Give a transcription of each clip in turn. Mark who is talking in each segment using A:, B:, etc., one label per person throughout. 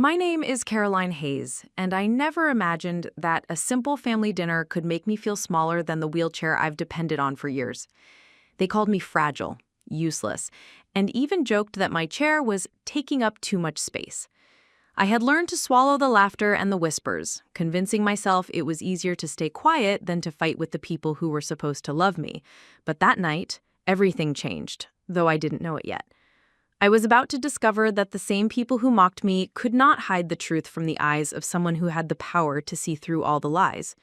A: My name is Caroline Hayes, and I never imagined that a simple family dinner could make me feel smaller than the wheelchair I've depended on for years. They called me fragile, useless, and even joked that my chair was taking up too much space. I had learned to swallow the laughter and the whispers, convincing myself it was easier to stay quiet than to fight with the people who were supposed to love me. But that night, everything changed, though I didn't know it yet. I was about to discover that the same people who mocked me could not hide the truth from the eyes of someone who had the power to see through all the lies.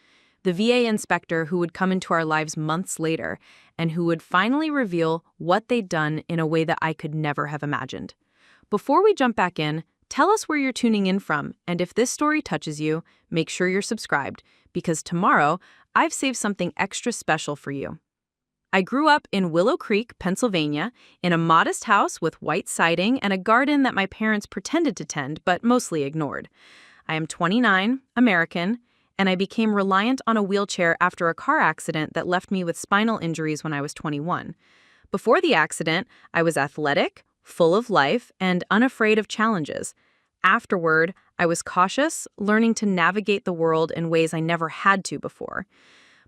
A: The VA inspector who would come into our lives months later and who would finally reveal what they'd done in a way that I could never have imagined. Before we jump back in, tell us where you're tuning in from, and if this story touches you, make sure you're subscribed, because tomorrow I've saved something extra special for you. I grew up in Willow Creek, Pennsylvania, in a modest house with white siding and a garden that my parents pretended to tend but mostly ignored. I am 29, American, and I became reliant on a wheelchair after a car accident that left me with spinal injuries when I was 21. Before the accident, I was athletic, full of life, and unafraid of challenges. Afterward, I was cautious, learning to navigate the world in ways I never had to before.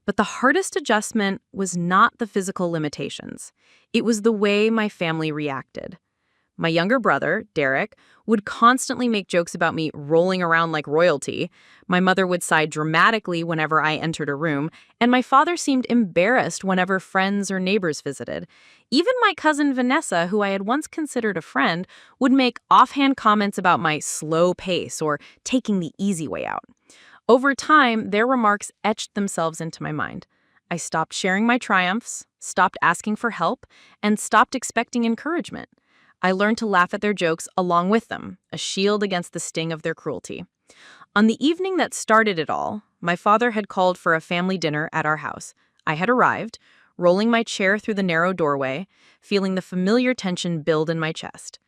A: But the hardest adjustment was not the physical limitations. It was the way my family reacted. My younger brother, Derek, would constantly make jokes about me rolling around like royalty. My mother would sigh dramatically whenever I entered a room, and my father seemed embarrassed whenever friends or neighbors visited. Even my cousin Vanessa, who I had once considered a friend, would make offhand comments about my slow pace or taking the easy way out. Over time, their remarks etched themselves into my mind. I stopped sharing my triumphs, stopped asking for help, and stopped expecting encouragement. I learned to laugh at their jokes along with them, a shield against the sting of their cruelty. On the evening that started it all, my father had called for a family dinner at our house. I had arrived, rolling my chair through the narrow doorway, feeling the familiar tension build in my chest.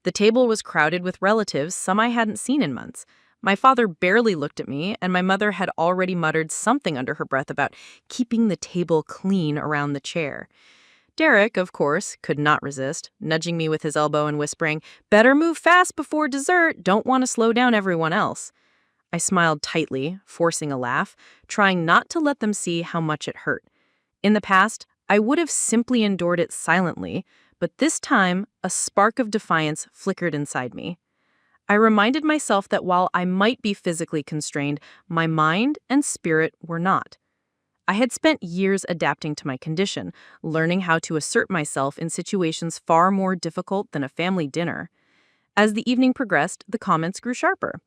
A: The table was crowded with relatives, some I hadn't seen in months. My father barely looked at me, and my mother had already muttered something under her breath about keeping the table clean around the chair. Derek, of course, could not resist, nudging me with his elbow and whispering, "Better move fast before dessert, don't want to slow down everyone else." I smiled tightly, forcing a laugh, trying not to let them see how much it hurt. In the past, I would have simply endured it silently, but this time, a spark of defiance flickered inside me. I reminded myself that while I might be physically constrained, my mind and spirit were not. I had spent years adapting to my condition, learning how to assert myself in situations far more difficult than a family dinner. As the evening progressed, the comments grew sharper.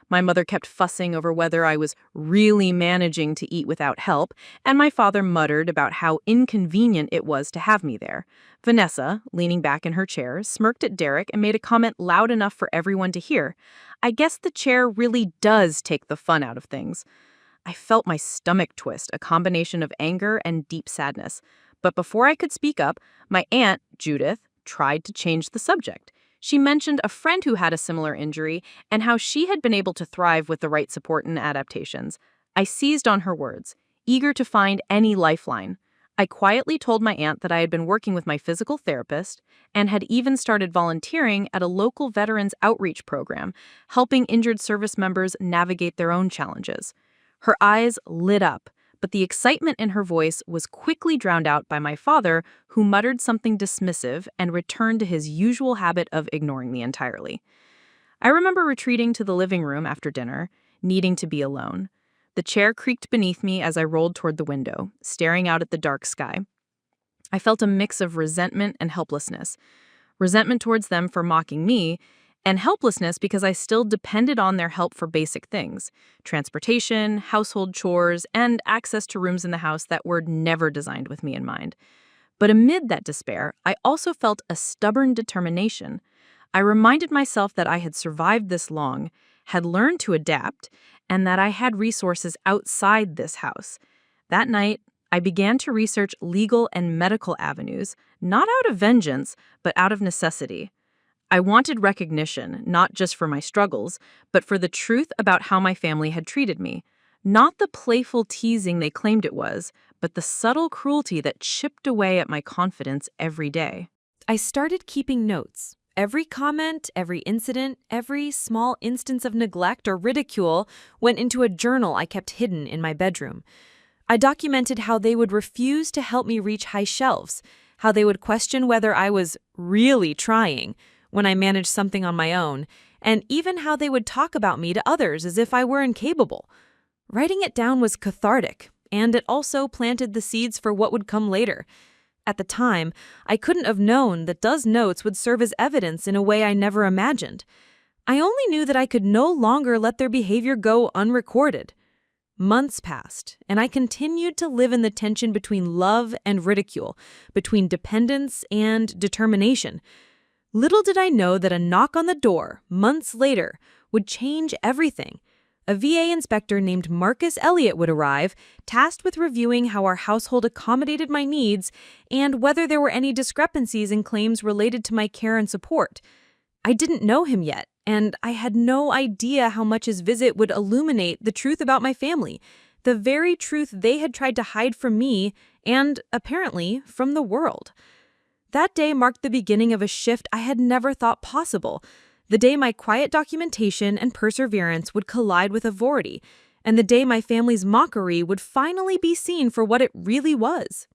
A: My mother kept fussing over whether I was really managing to eat without help, and my father muttered about how inconvenient it was to have me there. Vanessa, leaning back in her chair, smirked at Derek and made a comment loud enough for everyone to hear. "I guess the chair really does take the fun out of things." I felt my stomach twist, a combination of anger and deep sadness. But before I could speak up, my aunt, Judith, tried to change the subject. She mentioned a friend who had a similar injury and how she had been able to thrive with the right support and adaptations. I seized on her words, eager to find any lifeline. I quietly told my aunt that I had been working with my physical therapist and had even started volunteering at a local veterans outreach program, helping injured service members navigate their own challenges. Her eyes lit up, but the excitement in her voice was quickly drowned out by my father, who muttered something dismissive and returned to his usual habit of ignoring me entirely. I remember retreating to the living room after dinner, needing to be alone. The chair creaked beneath me as I rolled toward the window, staring out at the dark sky. I felt a mix of resentment and helplessness. Resentment towards them for mocking me, and helplessness because I still depended on their help for basic things: transportation, household chores, and access to rooms in the house that were never designed with me in mind. But amid that despair, I also felt a stubborn determination. I reminded myself that I had survived this long, had learned to adapt, and that I had resources outside this house. That night, I began to research legal and medical avenues, not out of vengeance, but out of necessity. I wanted recognition, not just for my struggles, but for the truth about how my family had treated me. Not the playful teasing they claimed it was, but the subtle cruelty that chipped away at my confidence every day. I started keeping notes,
B: Every comment, every incident, every small instance of neglect or ridicule went into a journal I kept hidden in my bedroom. I documented how they would refuse to help me reach high shelves, how they would question whether I was really trying when I managed something on my own, and even how they would talk about me to others as if I were incapable. Writing it down was cathartic, and it also planted the seeds for what would come later. At the time, I couldn't have known that those notes would serve as evidence in a way I never imagined. I only knew that I could no longer let their behavior go unrecorded. Months passed, and I continued to live in the tension between love and ridicule, between dependence and determination. Little did I know that a knock on the door, months later, would change everything. A VA inspector named Marcus Elliott would arrive, tasked with reviewing how our household accommodated my needs and whether there were any discrepancies in claims related to my care and support. I didn't know him yet, and I had no idea how much his visit would illuminate the truth about my family, the very truth they had tried to hide from me and, apparently, from the world. That day marked the beginning of a shift I had never thought possible. The day my quiet documentation and perseverance would collide with authority, and the day my family's mockery would finally be seen for what it really was.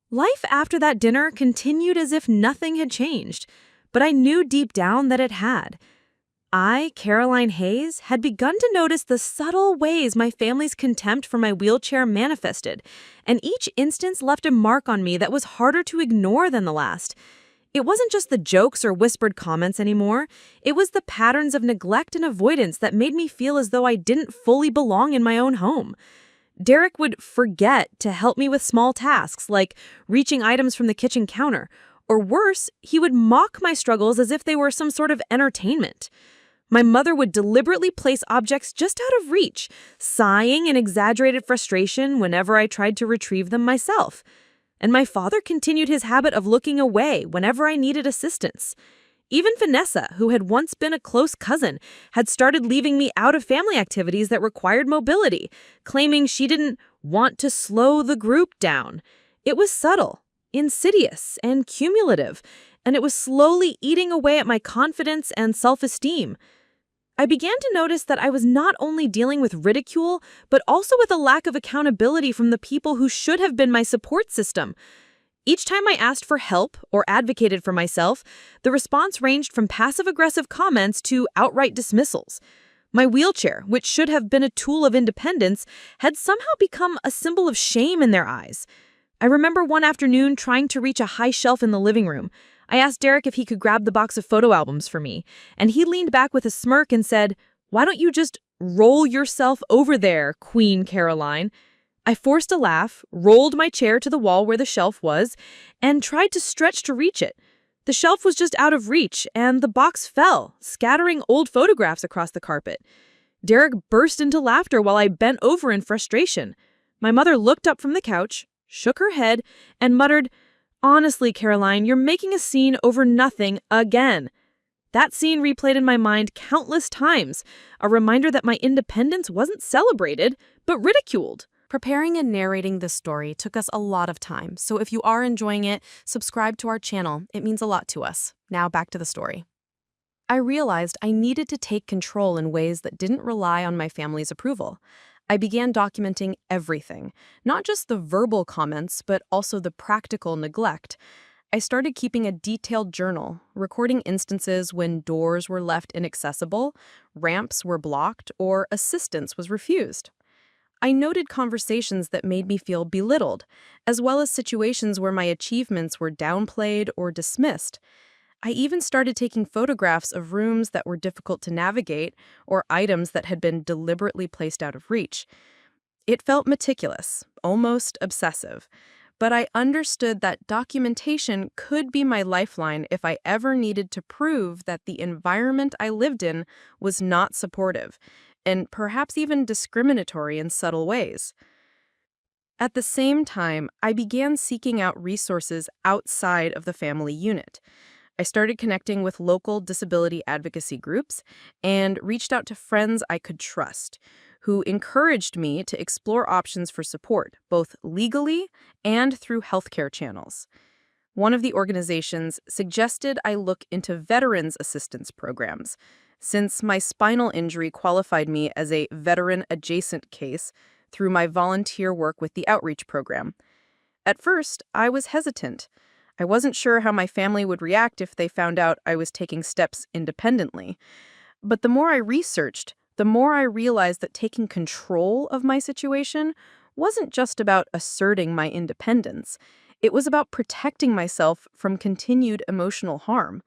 B: Life after that dinner continued as if nothing had changed, but I knew deep down that it had. I, Caroline Hayes, had begun to notice the subtle ways my family's contempt for my wheelchair manifested, and each instance left a mark on me that was harder to ignore than the last. It wasn't just the jokes or whispered comments anymore. It was the patterns of neglect and avoidance that made me feel as though I didn't fully belong in my own home. Derek would forget to help me with small tasks like reaching items from the kitchen counter. Or worse, he would mock my struggles as if they were some sort of entertainment. My mother would deliberately place objects just out of reach, sighing in exaggerated frustration whenever I tried to retrieve them myself. And my father continued his habit of looking away whenever I needed assistance. Even Vanessa, who had once been a close cousin, had started leaving me out of family activities that required mobility, claiming she didn't want to slow the group down. It was subtle, insidious, and cumulative, and it was slowly eating away at my confidence and self-esteem. I began to notice that I was not only dealing with ridicule, but also with a lack of accountability from the people who should have been my support system. Each time I asked for help or advocated for myself, the response ranged from passive-aggressive comments to outright dismissals. My wheelchair, which should have been a tool of independence, had somehow become a symbol of shame in their eyes. I remember one afternoon trying to reach a high shelf in the living room. I asked Derek if he could grab the box of photo albums for me, and he leaned back with a smirk and said, "Why don't you just roll yourself over there, Queen Caroline?" I forced a laugh, rolled my chair to the wall where the shelf was, and tried to stretch to reach it. The shelf was just out of reach, and the box fell, scattering old photographs across the carpet. Derek burst into laughter while I bent over in frustration. My mother looked up from the couch, shook her head, and muttered, "Honestly, Caroline, you're making a scene over nothing again." That scene replayed in my mind countless times, a reminder that my independence wasn't celebrated, but ridiculed.
A: Preparing and narrating this story took us a lot of time, so if you are enjoying it, subscribe to our channel. It means a lot to us. Now back to the story. I realized I needed to take control in ways that didn't rely on my family's approval. I began documenting everything, not just the verbal comments, but also the practical neglect. I started keeping a detailed journal, recording instances when doors were left inaccessible, ramps were blocked, or assistance was refused. I noted conversations that made me feel belittled, as well as situations where my achievements were downplayed or dismissed. I even started taking photographs of rooms that were difficult to navigate or items that had been deliberately placed out of reach. It felt meticulous, almost obsessive, but I understood that documentation could be my lifeline if I ever needed to prove that the environment I lived in was not supportive, and perhaps even discriminatory in subtle ways. At the same time, I began seeking out resources outside of the family unit. I started connecting with local disability advocacy groups and reached out to friends I could trust, who encouraged me to explore options for support, both legally and through healthcare channels. One of the organizations suggested I look into veterans assistance programs, since my spinal injury qualified me as a veteran adjacent case through my volunteer work with the outreach program. At first, I was hesitant. I wasn't sure how my family would react if they found out I was taking steps independently. But the more I researched, the more I realized that taking control of my situation wasn't just about asserting my independence. It was about protecting myself from continued emotional harm.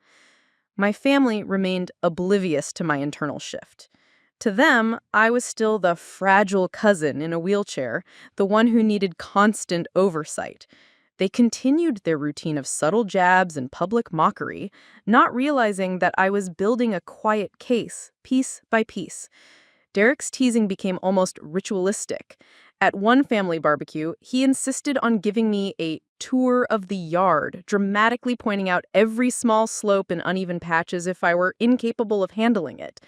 A: My family remained oblivious to my internal shift. To them, I was still the fragile cousin in a wheelchair, the one who needed constant oversight. They continued their routine of subtle jabs and public mockery, not realizing that I was building a quiet case, piece by piece. Derek's teasing became almost ritualistic. At one family barbecue, he insisted on giving me a tour of the yard, dramatically pointing out every small slope and uneven patch as if I were incapable of handling it.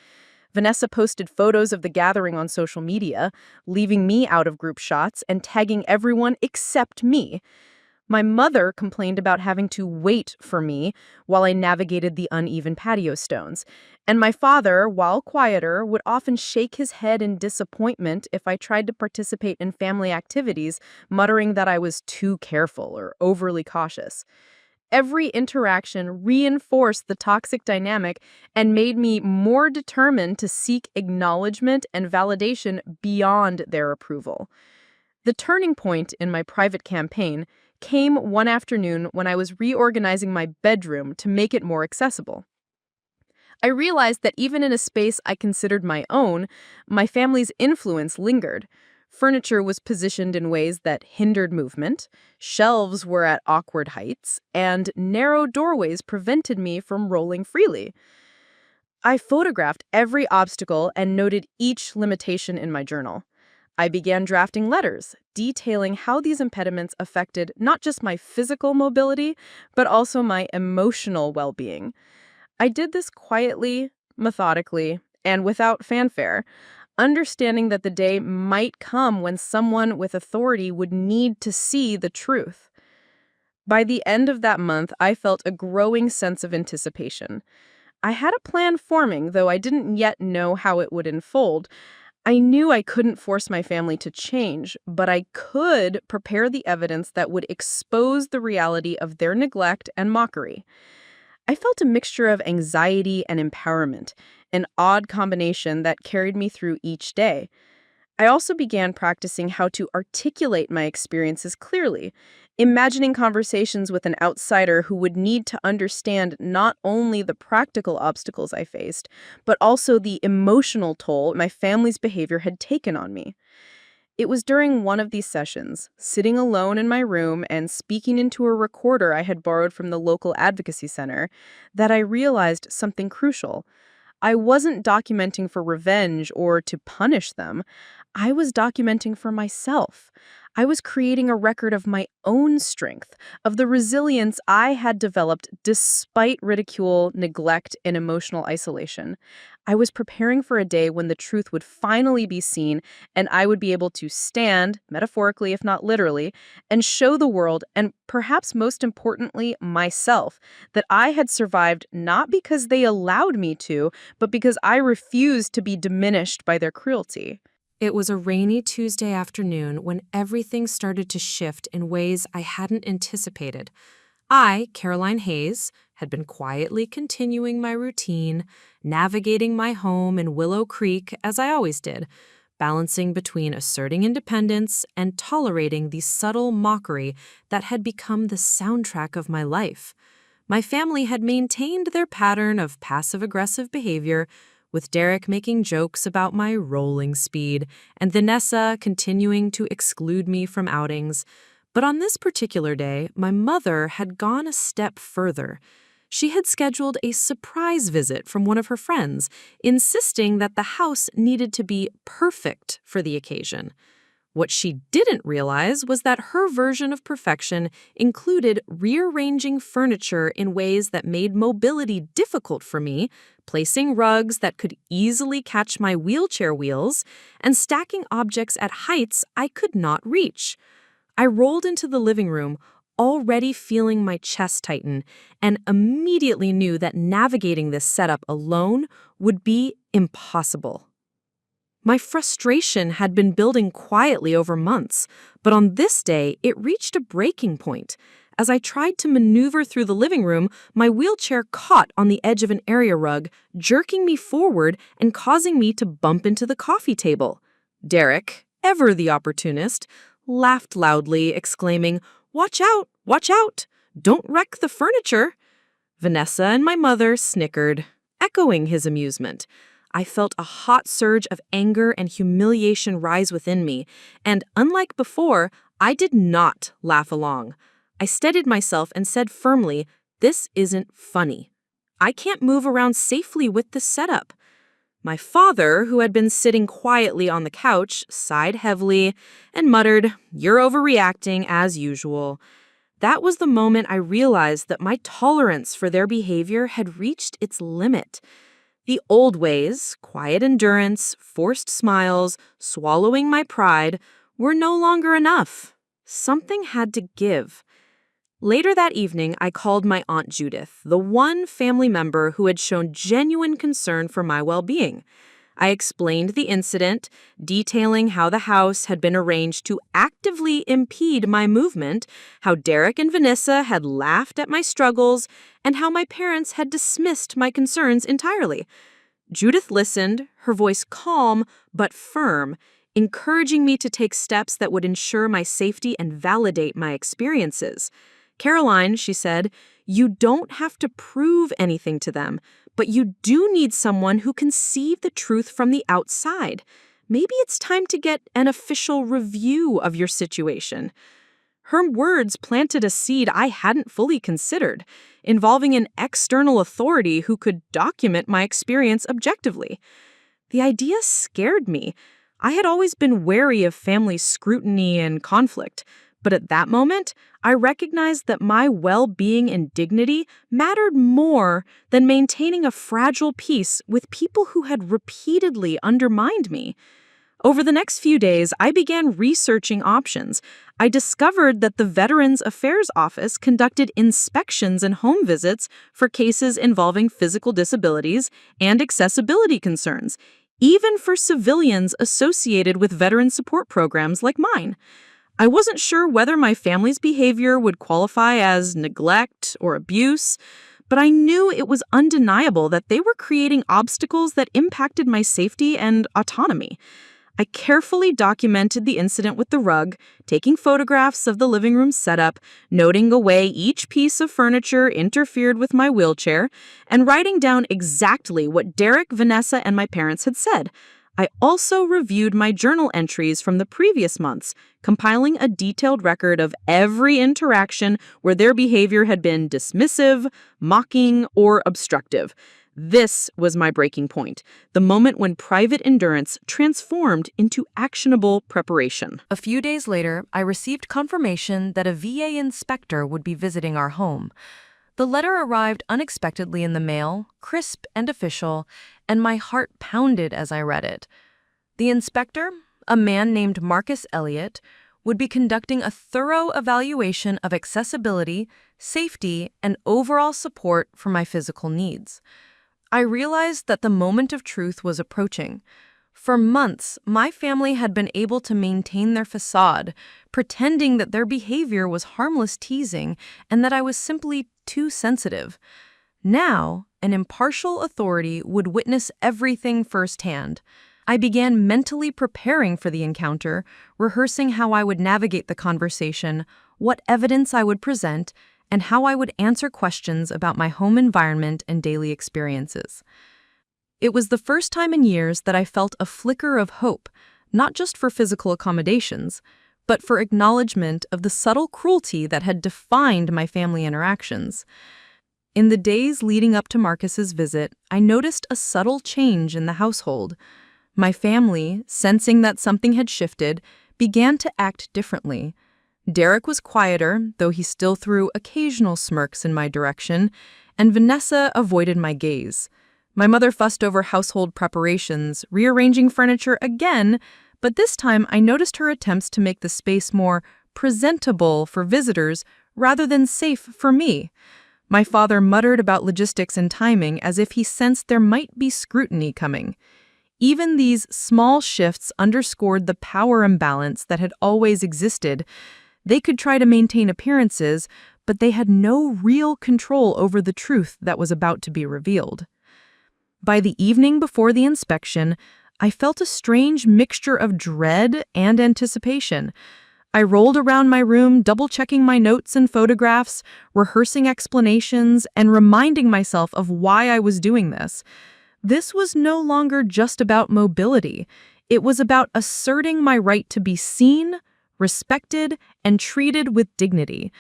A: Vanessa posted photos of the gathering on social media, leaving me out of group shots and tagging everyone except me. My mother complained about having to wait for me while I navigated the uneven patio stones. And my father, while quieter, would often shake his head in disappointment if I tried to participate in family activities, muttering that I was too careful or overly cautious. Every interaction reinforced the toxic dynamic and made me more determined to seek acknowledgement and validation beyond their approval. The turning point in my private campaign came one afternoon when I was reorganizing my bedroom to make it more accessible. I realized that even in a space I considered my own, my family's influence lingered. Furniture was positioned in ways that hindered movement, shelves were at awkward heights, and narrow doorways prevented me from rolling freely. I photographed every obstacle and noted each limitation in my journal. I began drafting letters, detailing how these impediments affected not just my physical mobility, but also my emotional well-being. I did this quietly, methodically, and without fanfare, understanding that the day might come when someone with authority would need to see the truth. By the end of that month, I felt a growing sense of anticipation. I had a plan forming, though I didn't yet know how it would unfold. I knew I couldn't force my family to change, but I could prepare the evidence that would expose the reality of their neglect and mockery. I felt a mixture of anxiety and empowerment, an odd combination that carried me through each day. I also began practicing how to articulate my experiences clearly, imagining conversations with an outsider who would need to understand not only the practical obstacles I faced, but also the emotional toll my family's behavior had taken on me. It was during one of these sessions, sitting alone in my room and speaking into a recorder I had borrowed from the local advocacy center, that I realized something crucial. I wasn't documenting for revenge or to punish them. I was documenting for myself. I was creating a record of my own strength, of the resilience I had developed despite ridicule, neglect, and emotional isolation. I was preparing for a day when the truth would finally be seen and I would be able to stand, metaphorically if not literally, and show the world, and perhaps most importantly, myself, that I had survived not because they allowed me to, but because I refused to be diminished by their cruelty.
B: It was a rainy Tuesday afternoon when everything started to shift in ways I hadn't anticipated. I, Caroline Hayes, had been quietly continuing my routine, navigating my home in Willow Creek as I always did, balancing between asserting independence and tolerating the subtle mockery that had become the soundtrack of my life. My family had maintained their pattern of passive-aggressive behavior, with Derek making jokes about my rolling speed and Vanessa continuing to exclude me from outings. But on this particular day, my mother had gone a step further. She had scheduled a surprise visit from one of her friends, insisting that the house needed to be perfect for the occasion. What she didn't realize was that her version of perfection included rearranging furniture in ways that made mobility difficult for me, placing rugs that could easily catch my wheelchair wheels, and stacking objects at heights I could not reach. I rolled into the living room,
A: already feeling my chest tighten and immediately knew that navigating this setup alone would be impossible. My frustration had been building quietly over months, but on this day, it reached a breaking point. As I tried to maneuver through the living room, my wheelchair caught on the edge of an area rug, jerking me forward and causing me to bump into the coffee table. Derek, ever the opportunist, laughed loudly, exclaiming, "Watch out! Watch out! Don't wreck the furniture!" Vanessa and my mother snickered, echoing his amusement. I felt a hot surge of anger and humiliation rise within me, and unlike before, I did not laugh along. I steadied myself and said firmly, "This isn't funny. I can't move around safely with this setup." My father, who had been sitting quietly on the couch, sighed heavily and muttered, "You're overreacting as usual." That was the moment I realized that my tolerance for their behavior had reached its limit. The old ways, quiet endurance, forced smiles, swallowing my pride, were no longer enough. Something had to give. Later that evening, I called my Aunt Judith, the one family member who had shown genuine concern for my well-being. I explained the incident, detailing how the house had been arranged to actively impede my movement, how Derek and Vanessa had laughed at my struggles, and how my parents had dismissed my concerns entirely. Judith listened, her voice calm but firm, encouraging me to take steps that would ensure my safety and validate my experiences. "Caroline," she said, "you don't have to prove anything to them, but you do need someone who can see the truth from the outside. Maybe it's time to get an official review of your situation." Her words planted a seed I hadn't fully considered, involving an external authority who could document my experience objectively. The idea scared me. I had always been wary of family scrutiny and conflict, but at that moment, I recognized that my well-being and dignity mattered more than maintaining a fragile peace with people who had repeatedly undermined me. Over the next few days, I began researching options. I discovered that the Veterans Affairs Office conducted inspections and home visits for cases involving physical disabilities and accessibility concerns, even for civilians associated with veteran support programs like mine. I wasn't sure whether my family's behavior would qualify as neglect or abuse, but I knew it was undeniable that they were creating obstacles that impacted my safety and autonomy. I carefully documented the incident with the rug, taking photographs of the living room setup, noting away each piece of furniture interfered with my wheelchair, and writing down exactly what Derek, Vanessa, and my parents had said. I also reviewed my journal entries from the previous months, compiling a detailed record of every interaction where their behavior had been dismissive, mocking, or obstructive. This was my breaking point, the moment when private endurance transformed into actionable preparation.
B: A few days later, I received confirmation that a VA inspector would be visiting our home. The letter arrived unexpectedly in the mail, crisp and official, and my heart pounded as I read it. The inspector, a man named Marcus Elliott, would be conducting a thorough evaluation of accessibility, safety, and overall support for my physical needs. I realized that the moment of truth was approaching. For months, my family had been able to maintain their facade, pretending that their behavior was harmless teasing and that I was simply too sensitive. Now, an impartial authority would witness everything firsthand. I began mentally preparing for the encounter, rehearsing how I would navigate the conversation, what evidence I would present, and how I would answer questions about my home environment and daily experiences. It was the first time in years that I felt a flicker of hope, not just for physical accommodations, but for acknowledgement of the subtle cruelty that had defined my family interactions. In the days leading up to Marcus's visit, I noticed a subtle change in the household. My family, sensing that something had shifted, began to act differently. Derek was quieter, though he still threw occasional smirks in my direction, and Vanessa avoided my gaze. My mother fussed over household preparations, rearranging furniture again, but this time I noticed her attempts to make the space more presentable for visitors
C: rather than safe for me. My father muttered about logistics and timing as if he sensed there might be scrutiny coming. Even these small shifts underscored the power imbalance that had always existed. They could try to maintain appearances, but they had no real control over the truth that was about to be revealed. By the evening before the inspection, I felt a strange mixture of dread and anticipation. I rolled around my room, double-checking my notes and photographs, rehearsing explanations, and reminding myself of why I was doing this. This was no longer just about mobility. It was about asserting my right to be seen, respected, and treated with dignity.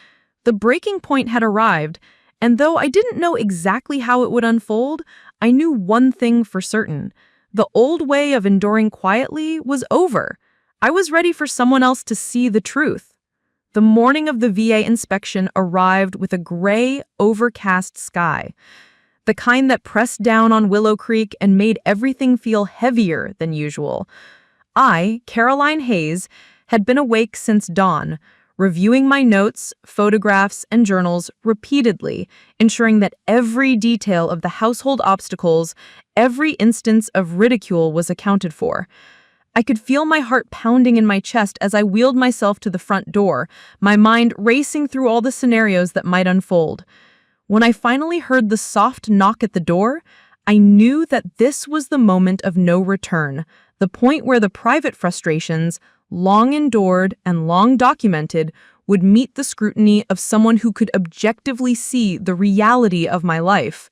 C: The breaking point had arrived, and though I didn't know exactly how it would unfold, I knew one thing for certain. The old way of enduring quietly was over. I was ready for someone else to see the truth. The morning of the VA inspection arrived with a gray, overcast sky, the kind that pressed down on Willow Creek and made everything feel heavier than usual. I, Caroline Hayes, had been awake since dawn, reviewing my notes, photographs, and journals repeatedly, ensuring that every detail of the household obstacles, every instance of ridicule was accounted for. I could feel my heart pounding in my chest as I wheeled myself to the front door, my mind racing through all the scenarios that might unfold. When I finally heard the soft knock at the door, I knew that this was the moment of no return, the point where the private frustrations, long endured and long documented, would meet the scrutiny of someone who could objectively see the reality of my life.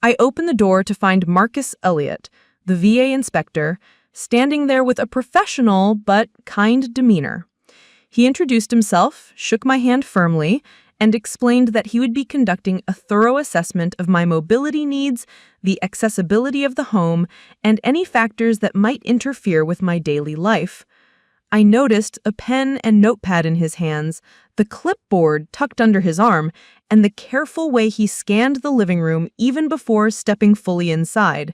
C: I opened the door to find Marcus Elliott, the VA inspector, standing there with a professional but kind demeanor. He introduced himself, shook my hand firmly, and explained that he would be conducting a thorough assessment of my mobility needs, the accessibility of the home, and any factors that might interfere with my daily life. I noticed a pen and notepad in his hands, the clipboard tucked under his arm, and the careful way he scanned the living room even before stepping fully inside.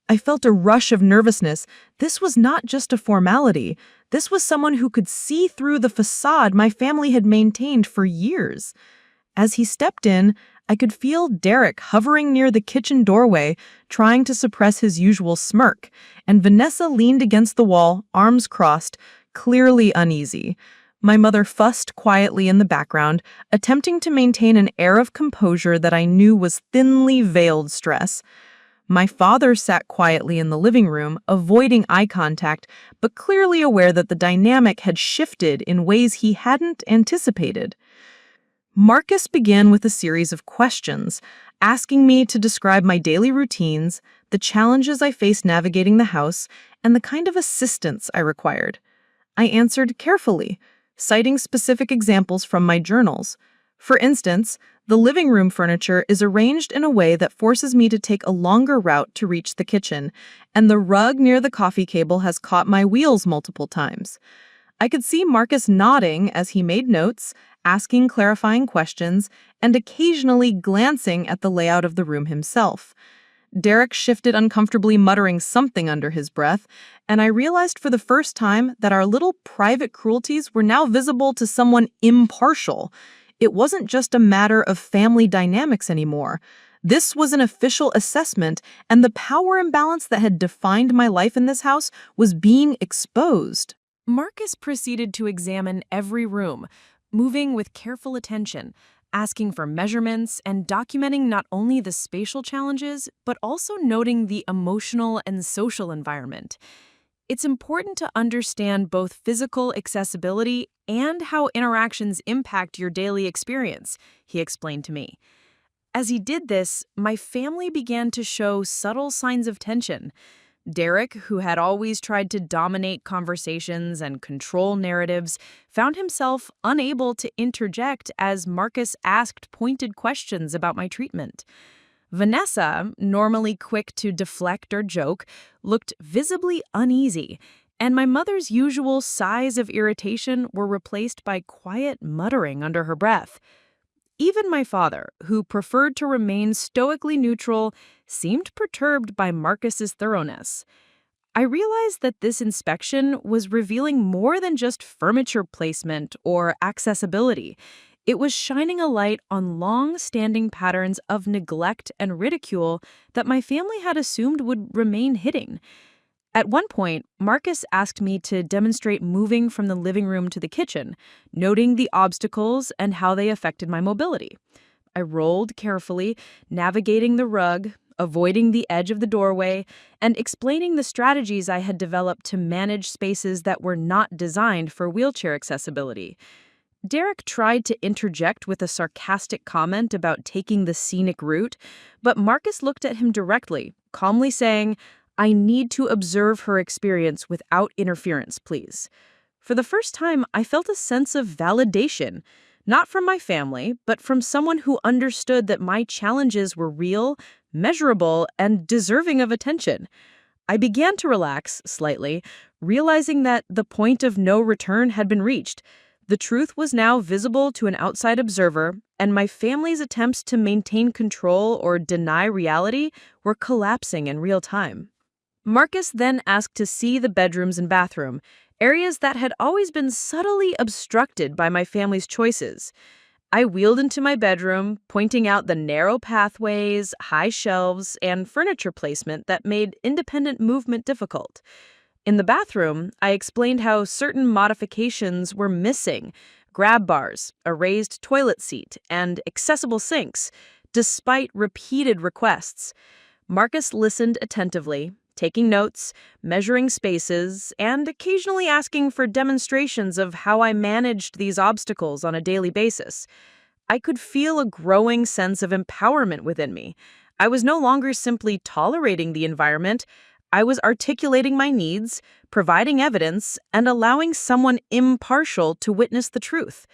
C: I felt a rush of nervousness. This was not just a formality. This was someone who could see through the facade my family had maintained for years. As he stepped in, I could feel Derek hovering near the kitchen doorway, trying to suppress his usual smirk, and Vanessa leaned against the wall, arms crossed, clearly uneasy. My mother fussed quietly in the background, attempting to maintain an air of composure that I knew was thinly veiled stress. My father sat quietly in the living room, avoiding eye contact, but clearly aware that the dynamic had shifted in ways he hadn't anticipated. Marcus began with a series of questions, asking me to describe my daily routines, the challenges I faced navigating the house, and the kind of assistance I required. I answered carefully, citing specific examples from my journals. For instance, the living room furniture is arranged in a way that forces me to take a longer route to reach the kitchen, and the rug near the coffee table has caught my wheels multiple times. I could see Marcus nodding as he made notes, asking clarifying questions, and occasionally glancing at the layout of the room himself. Derek shifted uncomfortably, muttering something under his breath, and I realized for the first time that our little private cruelties were now visible to someone impartial. It wasn't just a matter of family dynamics anymore. This was an official assessment, and the power imbalance that had defined my life in this house was being exposed.
B: Marcus proceeded to examine every room, moving with careful attention, asking for measurements and documenting not only the spatial challenges, but also noting the emotional and social environment. It's important to understand both physical accessibility and how interactions impact your daily experience, he explained to me. As he did this, my family began to show subtle signs of tension. Derek, who had always tried to dominate conversations and control narratives, found himself unable to interject as Marcus asked pointed questions about my treatment. Vanessa, normally quick to deflect or joke, looked visibly uneasy, and my mother's usual sighs of irritation were replaced by quiet muttering under her breath. Even my father, who preferred to remain stoically neutral, seemed perturbed by Marcus's thoroughness. I realized that this inspection was revealing more than just furniture placement or accessibility.
C: It was shining a light on long-standing patterns of neglect and ridicule that my family had assumed would remain hidden. At one point, Marcus asked me to demonstrate moving from the living room to the kitchen, noting the obstacles and how they affected my mobility. I rolled carefully, navigating the rug, avoiding the edge of the doorway, and explaining the strategies I had developed to manage spaces that were not designed for wheelchair accessibility. Derek tried to interject with a sarcastic comment about taking the scenic route, but Marcus looked at him directly, calmly saying, "I need to observe her experience without interference, please." For the first time, I felt a sense of validation, not from my family, but from someone who understood that my challenges were real, measurable, and deserving of attention. I began to relax slightly, realizing that the point of no return had been reached. The truth was now visible to an outside observer, and my family's attempts to maintain control or deny reality were collapsing in real time. Marcus then asked to see the bedrooms and bathroom, areas that had always been subtly obstructed by my family's choices. I wheeled into my bedroom, pointing out the narrow pathways, high shelves, and furniture placement that made independent movement difficult. In the bathroom, I explained how certain modifications were missing: grab bars, a raised toilet seat, and accessible sinks, despite repeated requests. Marcus listened attentively, taking notes, measuring spaces, and occasionally asking for demonstrations of how I managed these obstacles on a daily basis. I could feel a growing sense of empowerment within me. I was no longer simply tolerating the environment. I was articulating my needs, providing evidence, and allowing someone impartial to witness the truth.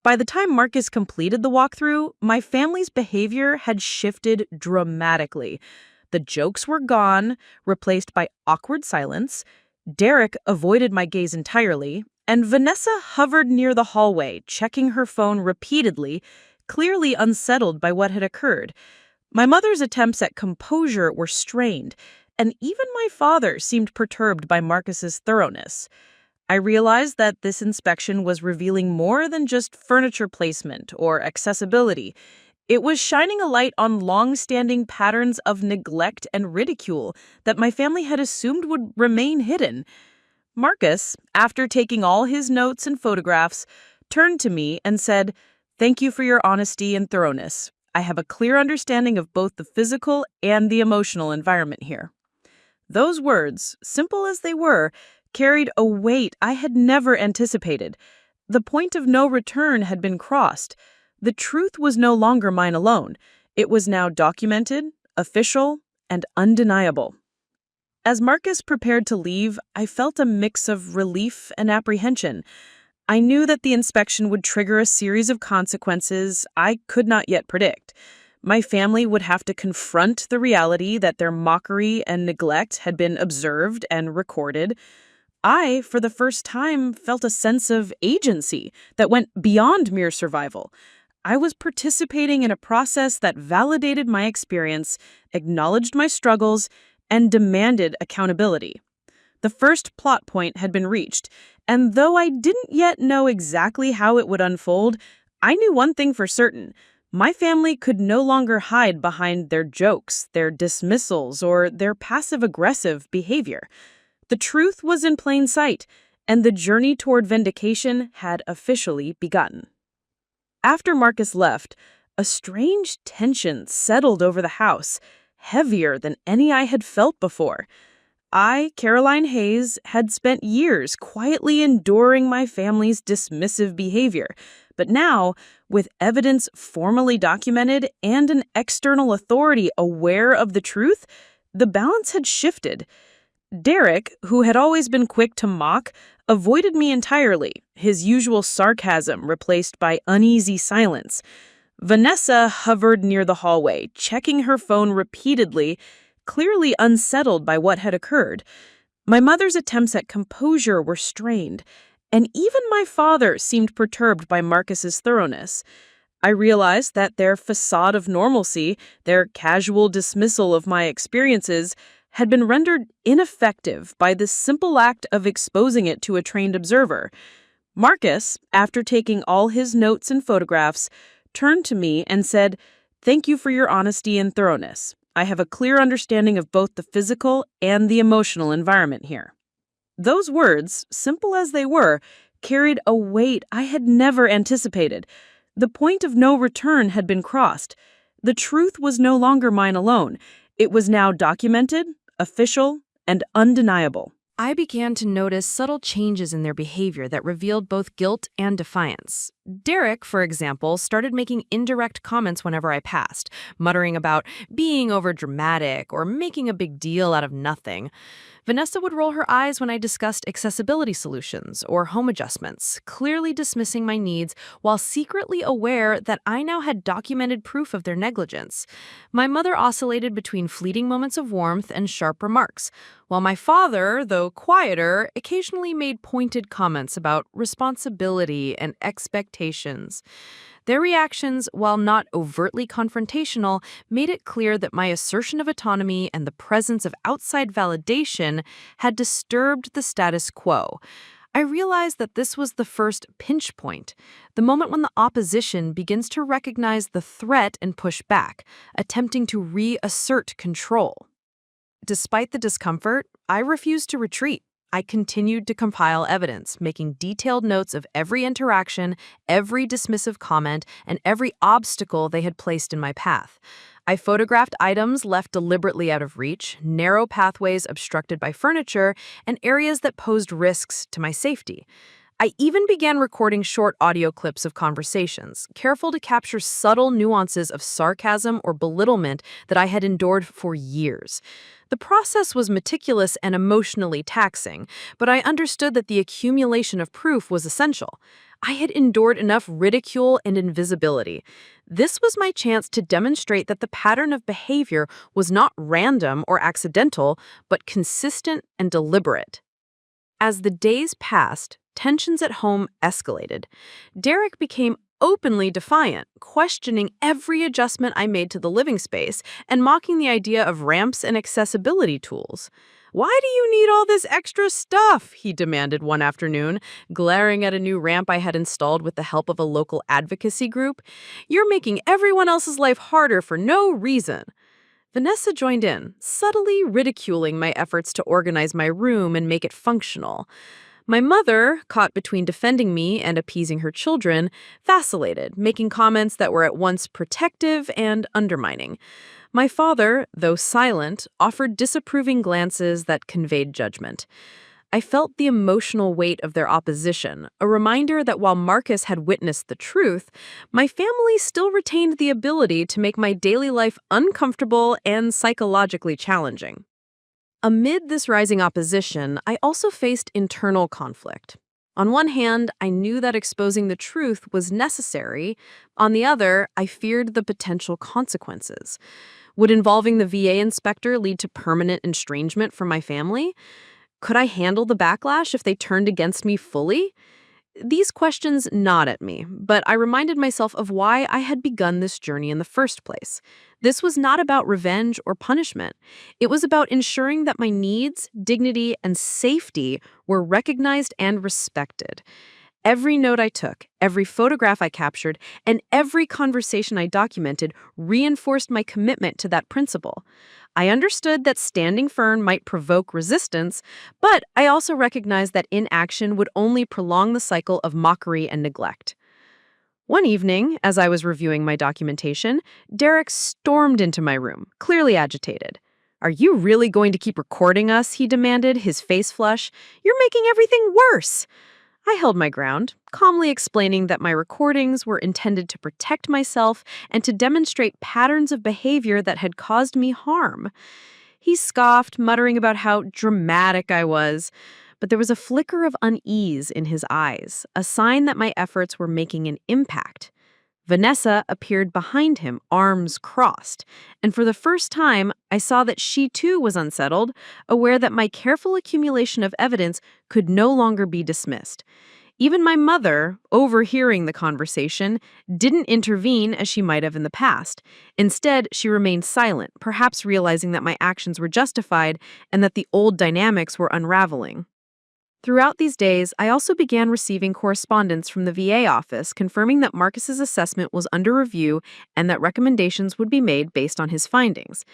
C: By the time Marcus completed the walkthrough, my family's behavior had shifted dramatically. The jokes were gone, replaced by awkward silence. Derek avoided my gaze entirely, and Vanessa hovered near the hallway, checking her phone repeatedly, clearly unsettled by what had occurred. My mother's attempts at composure were strained, and even my father seemed perturbed by Marcus's thoroughness. I realized that this inspection was revealing more than just furniture placement or accessibility. It was shining a light on long-standing patterns of neglect and ridicule that my family had assumed would remain hidden. Marcus, after taking all his notes and photographs, turned to me and said, "Thank you for your honesty and thoroughness. I have a clear understanding of both the physical and the emotional environment here." Those words, simple as they were, carried a weight I had never anticipated. The point of no return had been crossed. The truth was no longer mine alone. It was now documented, official, and undeniable. As Marcus prepared to leave, I felt a mix of relief and apprehension. I knew that the inspection would trigger a series of consequences I could not yet predict. My family would have to confront the reality that their mockery and neglect had been observed and recorded. I, for the first time, felt a sense of agency that went beyond mere survival. I was participating in a process that validated my experience, acknowledged my struggles, and demanded accountability. The first plot point had been reached, and though I didn't yet know exactly how it would unfold, I knew one thing for certain: my family could no longer hide behind their jokes, their dismissals, or their passive-aggressive behavior. The truth was in plain sight, and the journey toward vindication had officially begun. After Marcus left, a strange tension settled over the house, heavier than any I had felt before. I, Caroline Hayes, had spent years quietly enduring my family's dismissive behavior, but now, with evidence formally documented and an external authority aware of the truth, the balance had shifted. Derek, who had always been quick to mock, avoided me entirely, his usual sarcasm replaced by uneasy silence. Vanessa hovered near the hallway, checking her phone repeatedly, clearly unsettled by what had occurred. My mother's attempts at composure were strained, and even my father seemed perturbed by Marcus's thoroughness. I realized that their facade of normalcy, their casual dismissal of my experiences, had been rendered ineffective by the simple act of exposing it to a trained observer.
D: Marcus, after taking all his notes and photographs, turned to me and said, "Thank you for your honesty and thoroughness. I have a clear understanding of both the physical and the emotional environment here." Those words, simple as they were, carried a weight I had never anticipated. The point of no return had been crossed. The truth was no longer mine alone. It was now documented, official, and undeniable.
B: I began to notice subtle changes in their behavior that revealed both guilt and defiance. Derek, for example, started making indirect comments whenever I passed, muttering about being overdramatic or making a big deal out of nothing. Vanessa would roll her eyes when I discussed accessibility solutions or home adjustments, clearly dismissing my needs while secretly aware that I now had documented proof of their negligence. My mother oscillated between fleeting moments of warmth and sharp remarks, while my father, though quieter, occasionally made pointed comments about responsibility and expectations. Their reactions, while not overtly confrontational, made it clear that my assertion of autonomy and the presence of outside validation had disturbed the status quo. I realized that this was the first pinch point, the moment when the opposition begins to recognize the threat and push back, attempting to reassert control. Despite the discomfort, I refused to retreat. I continued to compile evidence, making detailed notes of every interaction, every dismissive comment, and every obstacle they had placed in my path. I photographed items left deliberately out of reach, narrow pathways obstructed by furniture, and areas that posed risks to my safety. I even began recording short audio clips of conversations, careful to capture subtle nuances of sarcasm or belittlement that I had endured for years. The process was meticulous and emotionally taxing, but I understood that the accumulation of proof was essential. I had endured enough ridicule and invisibility. This was my chance to demonstrate that the pattern of behavior was not random or accidental, but consistent and deliberate. As the days passed, tensions at home escalated. Derek became openly defiant, questioning every adjustment I made to the living space and mocking the idea of ramps and accessibility tools. "Why do you need all this extra stuff?" he demanded one afternoon, glaring at a new ramp I had installed with the help of a local advocacy group. "You're making everyone else's life harder for no reason." Vanessa joined in, subtly ridiculing my efforts to organize my room and make it functional. My mother, caught between defending me and appeasing her children, vacillated, making comments that were at once protective and undermining. My father, though silent, offered disapproving glances that conveyed judgment. I felt the emotional weight of their opposition, a reminder that while Marcus had witnessed the truth, my family still retained the ability to make my daily life uncomfortable and psychologically challenging. Amid this rising opposition, I also faced internal conflict. On one hand, I knew that exposing the truth was necessary. On the other, I feared the potential consequences. Would involving the VA inspector lead to permanent estrangement from my family? Could I handle the backlash if they turned against me fully? These questions gnawed at me, but I reminded myself of why I had begun this journey in the first place. This was not about revenge or punishment. It was about ensuring that my needs, dignity, and safety were recognized and respected. Every note I took, every photograph I captured, and every conversation I documented reinforced my commitment to that principle. I understood that standing firm might provoke resistance, but I also recognized that inaction would only prolong the cycle of mockery and neglect. One evening, as I was reviewing my documentation, Derek stormed into my room, clearly agitated. "Are you really going to keep recording us?" he demanded, his face flush. "You're making everything worse." I held my ground, calmly explaining that my recordings were intended to protect myself and to demonstrate patterns of behavior that had caused me harm. He scoffed, muttering about how dramatic I was, but there was a flicker of unease in his eyes, a sign that my efforts were making an impact. Vanessa appeared behind him, arms crossed, and for the first time, I saw that she too was unsettled, aware that my careful accumulation of evidence could no longer be dismissed. Even my mother, overhearing the conversation, didn't intervene as she might have in the past. Instead, she remained silent, perhaps realizing that my actions were justified and that the old dynamics were unraveling.
A: Throughout these days, I also began receiving correspondence from the VA office confirming that Marcus's assessment was under review and that recommendations would be made based on his findings.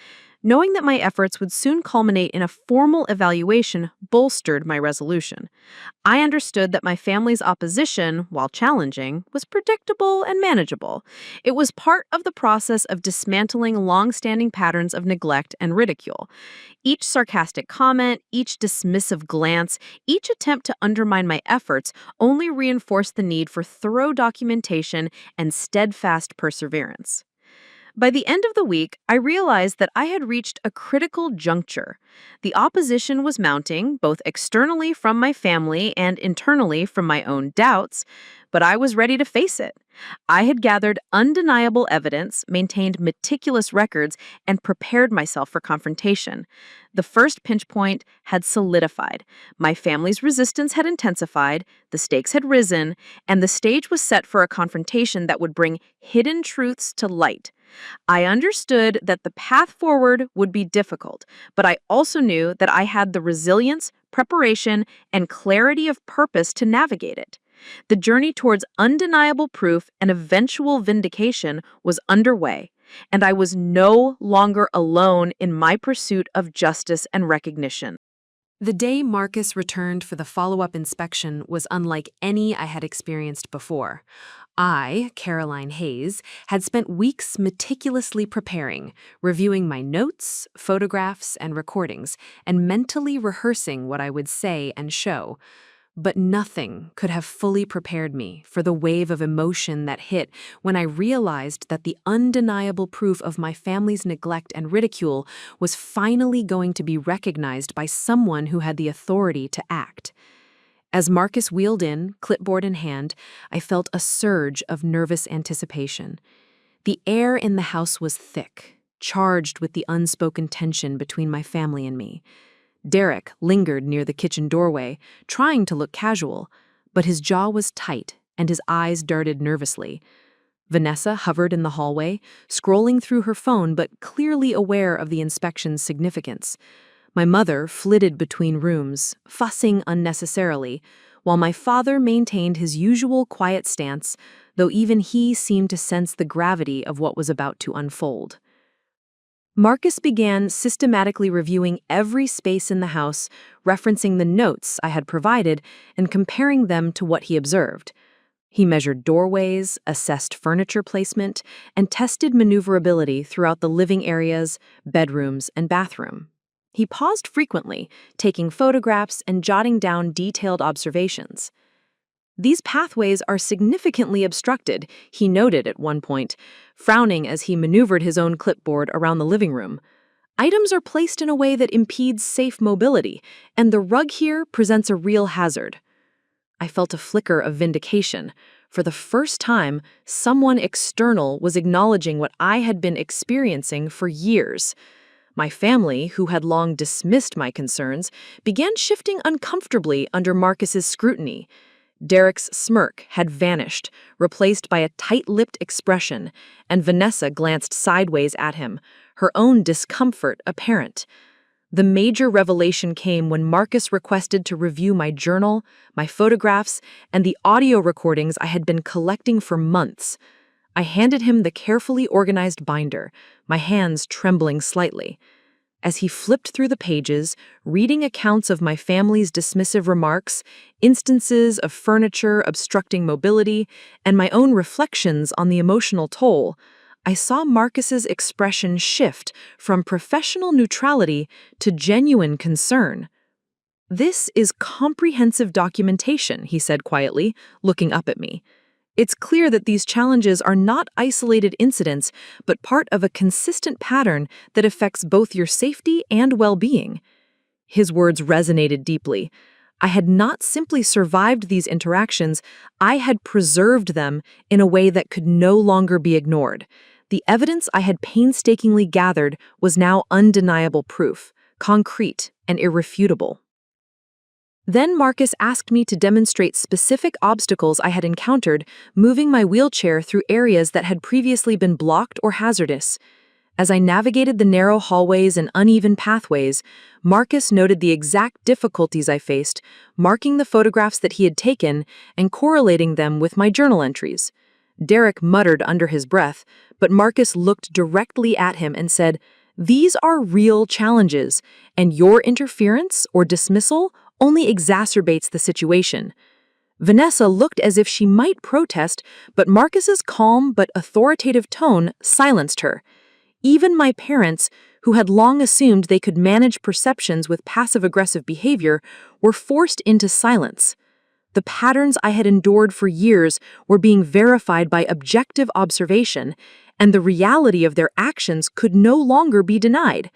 A: Knowing that my efforts would soon culminate in a formal evaluation bolstered my resolution. I understood that my family's opposition, while challenging, was predictable and manageable. It was part of the process of dismantling long-standing patterns of neglect and ridicule. Each sarcastic comment, each dismissive glance, each attempt to undermine my efforts only reinforced the need for thorough documentation and steadfast perseverance. By the end of the week, I realized that I had reached a critical juncture. The opposition was mounting, both externally from my family and internally from my own doubts, but I was ready to face it. I had gathered undeniable evidence, maintained meticulous records, and prepared myself for confrontation. The first pinch point had solidified. My family's resistance had intensified, the stakes had risen, and the stage was set for a confrontation that would bring hidden truths to light. I understood that the path forward would be difficult, but I also knew that I had the resilience, preparation, and clarity of purpose to navigate it. The journey towards undeniable proof and eventual vindication was underway, and I was no longer alone in my pursuit of justice and recognition.
B: The day Marcus returned for the follow-up inspection was unlike any I had experienced before. I, Caroline Hayes, had spent weeks meticulously preparing, reviewing my notes, photographs, and recordings, and mentally rehearsing what I would say and show. But nothing could have fully prepared me for the wave of emotion that hit when I realized that the undeniable proof of my family's neglect and ridicule was finally going to be recognized by someone who had the authority to act. As Marcus wheeled in, clipboard in hand, I felt a surge of nervous anticipation. The air in the house was thick, charged with the unspoken tension between my family and me. Derek lingered near the kitchen doorway, trying to look casual, but his jaw was tight and his eyes darted nervously. Vanessa hovered in the hallway, scrolling through her phone but clearly aware of the inspection's significance. My mother flitted between rooms, fussing unnecessarily, while my father maintained his usual quiet stance, though even he seemed to sense the gravity of what was about to unfold. Marcus began systematically reviewing every space in the house, referencing the notes I had provided and comparing them to what he observed. He measured doorways, assessed furniture placement, and tested maneuverability throughout the living areas, bedrooms, and bathroom. He paused frequently, taking photographs and jotting down detailed observations. "These pathways are significantly obstructed," he noted at one point, frowning as he maneuvered his own clipboard around the living room. "Items are placed in a way that impedes safe mobility, and the rug here presents a real hazard." I felt a flicker of vindication. For the first time, someone external was acknowledging what I had been experiencing for years. My family, who had long dismissed my concerns, began shifting uncomfortably under Marcus's scrutiny. Derek's smirk had vanished, replaced by a tight-lipped expression, and Vanessa glanced sideways at him, her own discomfort apparent. The major revelation came when Marcus requested to review my journal, my photographs, and the audio recordings I had been collecting for months. I handed him the carefully organized binder, my hands trembling slightly. As he flipped through the pages, reading accounts of my family's dismissive remarks, instances of furniture obstructing mobility, and my own reflections on the emotional toll, I saw Marcus's expression shift from professional neutrality to genuine concern. "This is comprehensive documentation," he said quietly, looking up at me. "It's clear that these challenges are not isolated incidents, but part of a consistent pattern that affects both your safety and well-being." His words resonated deeply. I had not simply survived these interactions, I had preserved them in a way that could no longer be ignored. The evidence I had painstakingly gathered was now undeniable proof, concrete and irrefutable. Then Marcus asked me to demonstrate specific obstacles I had encountered, moving my wheelchair through areas that had previously been blocked or hazardous. As I navigated the narrow hallways and uneven pathways, Marcus noted the exact difficulties I faced, marking the photographs that he had taken and correlating them with my journal entries. Derek muttered under his breath, but Marcus looked directly at him and said, "These are real challenges, and your interference or dismissal only exacerbates the situation." Vanessa looked as if she might protest, but Marcus's calm but authoritative tone silenced her. Even my parents, who had long assumed they could manage perceptions with passive-aggressive behavior, were forced into silence. The patterns I had endured for years were being verified by objective observation, and the reality of their actions could no longer be denied.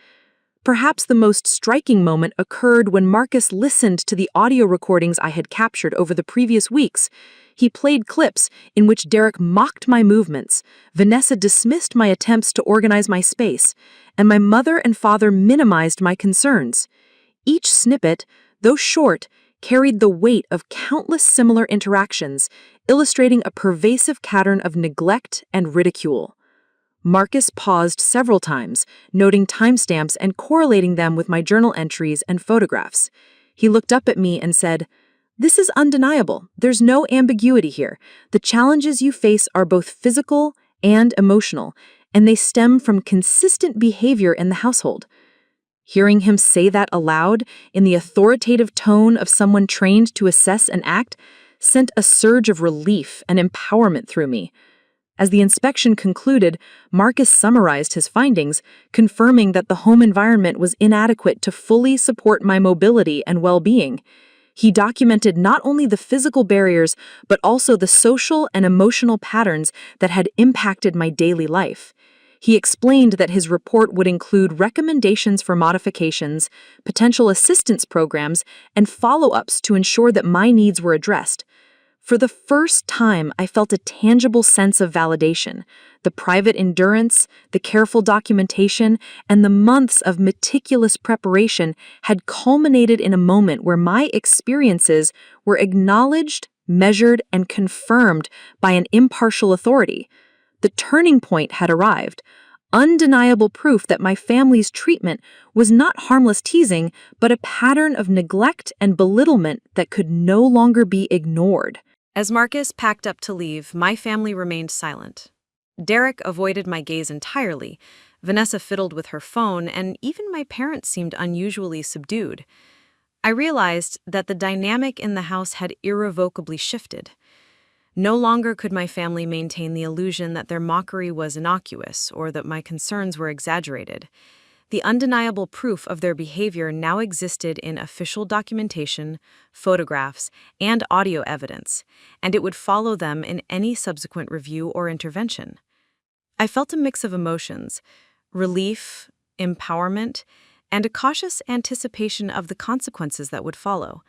B: Perhaps the most striking moment occurred when Marcus listened to the audio recordings I had captured over the previous weeks. He played clips in which Derek mocked my movements, Vanessa dismissed my attempts to organize my space, and my mother and father minimized my concerns. Each snippet, though short, carried the weight of countless similar interactions, illustrating a pervasive pattern of neglect and ridicule. Marcus paused several times, noting timestamps and correlating them with my journal entries and photographs. He looked up at me and said, "This is undeniable. There's no ambiguity here. The challenges you face are both physical and emotional, and they stem from consistent behavior in the household." Hearing him say that aloud, in the authoritative tone of someone trained to assess and act, sent a surge of relief and empowerment through me. As the inspection concluded, Marcus summarized his findings, confirming that the home environment was inadequate to fully support my mobility and well-being. He documented not only the physical barriers, but also the social and emotional patterns that had impacted my daily life. He explained that his report would include recommendations for modifications, potential assistance programs, and follow-ups to ensure that my needs were addressed. For the first time, I felt a tangible sense of validation. The private endurance, the careful documentation, and the months of meticulous preparation had culminated in a moment where my experiences were acknowledged, measured, and confirmed by an impartial authority. The turning point had arrived. Undeniable proof that my family's treatment was not harmless teasing, but a pattern of neglect and belittlement that could no longer be ignored.
A: As Marcus packed up to leave, my family remained silent. Derek avoided my gaze entirely. Vanessa fiddled with her phone, and even my parents seemed unusually subdued. I realized that the dynamic in the house had irrevocably shifted. No longer could my family maintain the illusion that their mockery was innocuous or that my concerns were exaggerated. The undeniable proof of their behavior now existed in official documentation, photographs, and audio evidence, and it would follow them in any subsequent review or intervention. I felt a mix of emotions: relief, empowerment, and a cautious anticipation of the consequences that would follow.